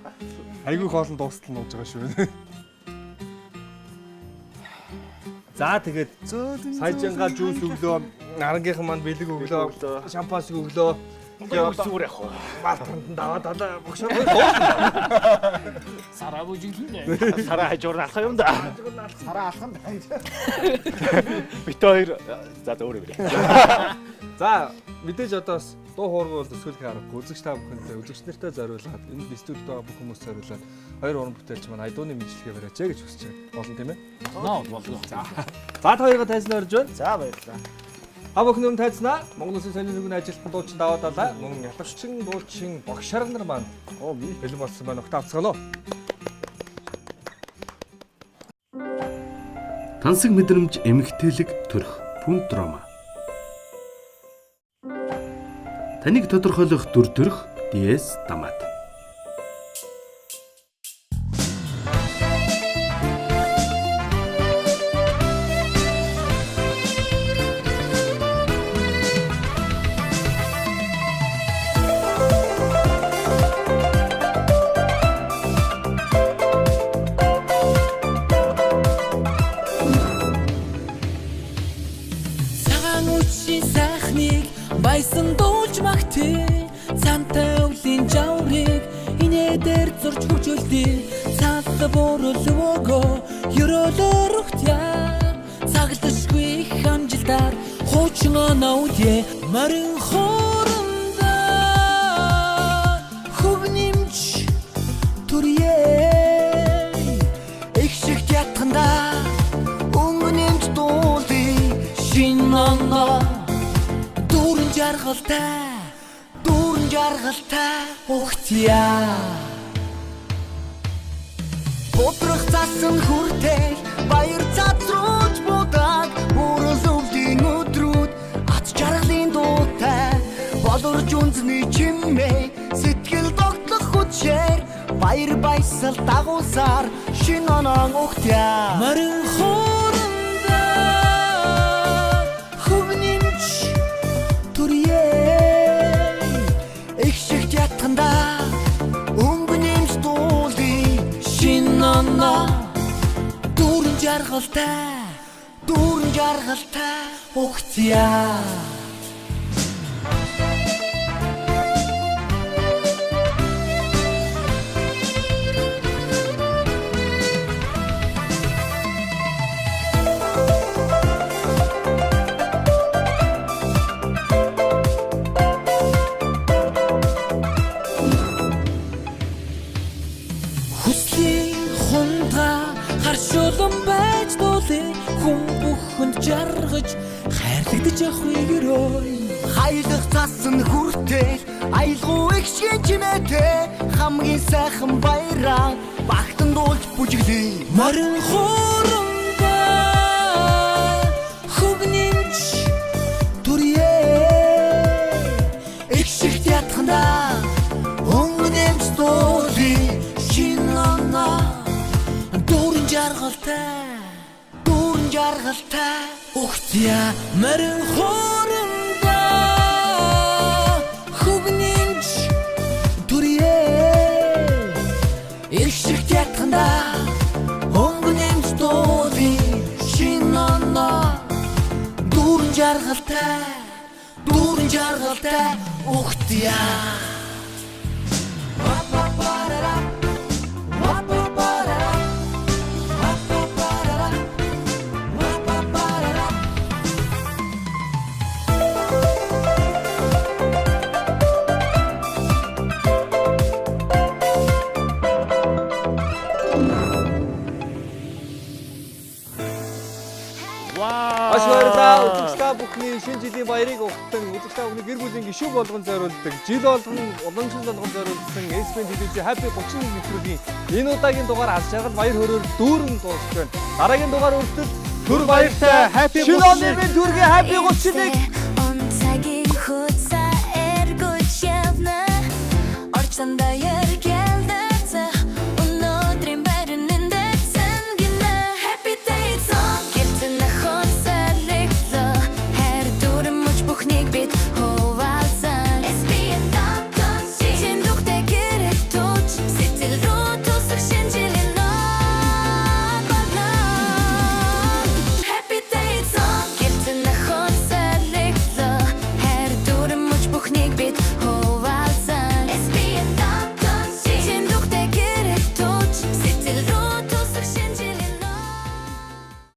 Speaker 1: Айгүй хоолн дуустал нууж байгаа шүү. За тэгээд сайжангаа жүүс өглөө, нарангийнхан маань бэлэг өглөө, шампанс өглөө.
Speaker 2: Тэгээд зүгээр яах вэ?
Speaker 1: Мартанд даваад алаа багшаа.
Speaker 6: Сараа бүжиглээ.
Speaker 2: Сараа хажуур алхах юм да.
Speaker 4: Сараа алхан.
Speaker 2: Бит хоёр за өөрөө бэрээ.
Speaker 1: За мэдээж одоо бас дуу хооргоо бол төсөөлөх аргагүй. Үзэгч та бүхэнд үзэгч нартай зориулаад энэ студид байгаа бүх хүмүүс зориулаад хоёр уран бүтээлч маань айдууны мэдлэгээ бариач гэж хүсэж байна. Болно тийм ээ?
Speaker 6: Ноо болго.
Speaker 1: За та хоёроо тайзнаа орж байна.
Speaker 4: За баярлалаа.
Speaker 1: Та бүхэн тайзнаа Монгол Улсын соёлын төвийн ажилтан дуучин даваад алаа. Мөн ялагччин дуучин багш нар маань бэлэн болсон байна. Огт авцгаано.
Speaker 3: Тансаг мэдрэмж эмгтээлэг төрх Пүнт драма. Таныг тодорхойлох дүр төрх диез дамат.
Speaker 7: Байсан дуулж магтээ цантай өвлийн жаврыг инээдэр зурж хөгжүүлдээ цаалт борол өгөө ерөөлөр ухтя цагтшгүй хамжилтаар хуучин оноудье марин хоорондоо хөвнэмж түрье их шиг ятганда өнгөнэмж дуулдээ шин оноо дүүрэн жаргалтай ухтя бодрох цасан хүртэл баяр цацруулж будаг бүрэн өвлийн өдрүүд ач жаргалын дуутай болорж үнзний чимээ сэтгэл тогтлох хүчээр баяр баясал дагуулсаар шин оноо ухтя марин дүүрэн жаргалтай ухтя Харшуулан байж дуулээ хүн бүхэнд жаргаж хайрлагдаж явах гэрой хаялах цасан хүртэл аялгуу их шинжнэтэй хамгийн сайхан баяраа багтан дуулж бүжиглээ марин хоорондоо хөвнэмж түрье их шиг ятганда өнгөнэмж дуулээ шин оноо дүүрэн жаргалтай ухтя марин хоорондоо хөвнэмж түрье их шиг ятганда өнгөнэмж дуулээ шин оноо дүүрэн жаргалтай ухтя
Speaker 1: Маш баярлалаа. Үзэгчдээ бүхний шинэ жилийн баярыг өгтөн үзэгчдээ бүхний гэр бүлийн гишүүн болгон зориулдаг. Жил болгон уламжлал болгон зориулсан SBN телевизийн Happy 31 нэвтрүүлгийн энэ удаагийн дугаар аз жаргал баяр хөөрөөр дүүрэн дуусч байна. Дараагийн дугаар үртэл түр баяртай Happy 31 төргийн Happy 31
Speaker 8: он цагийн хөтсө эргүүлж явна орчсондоо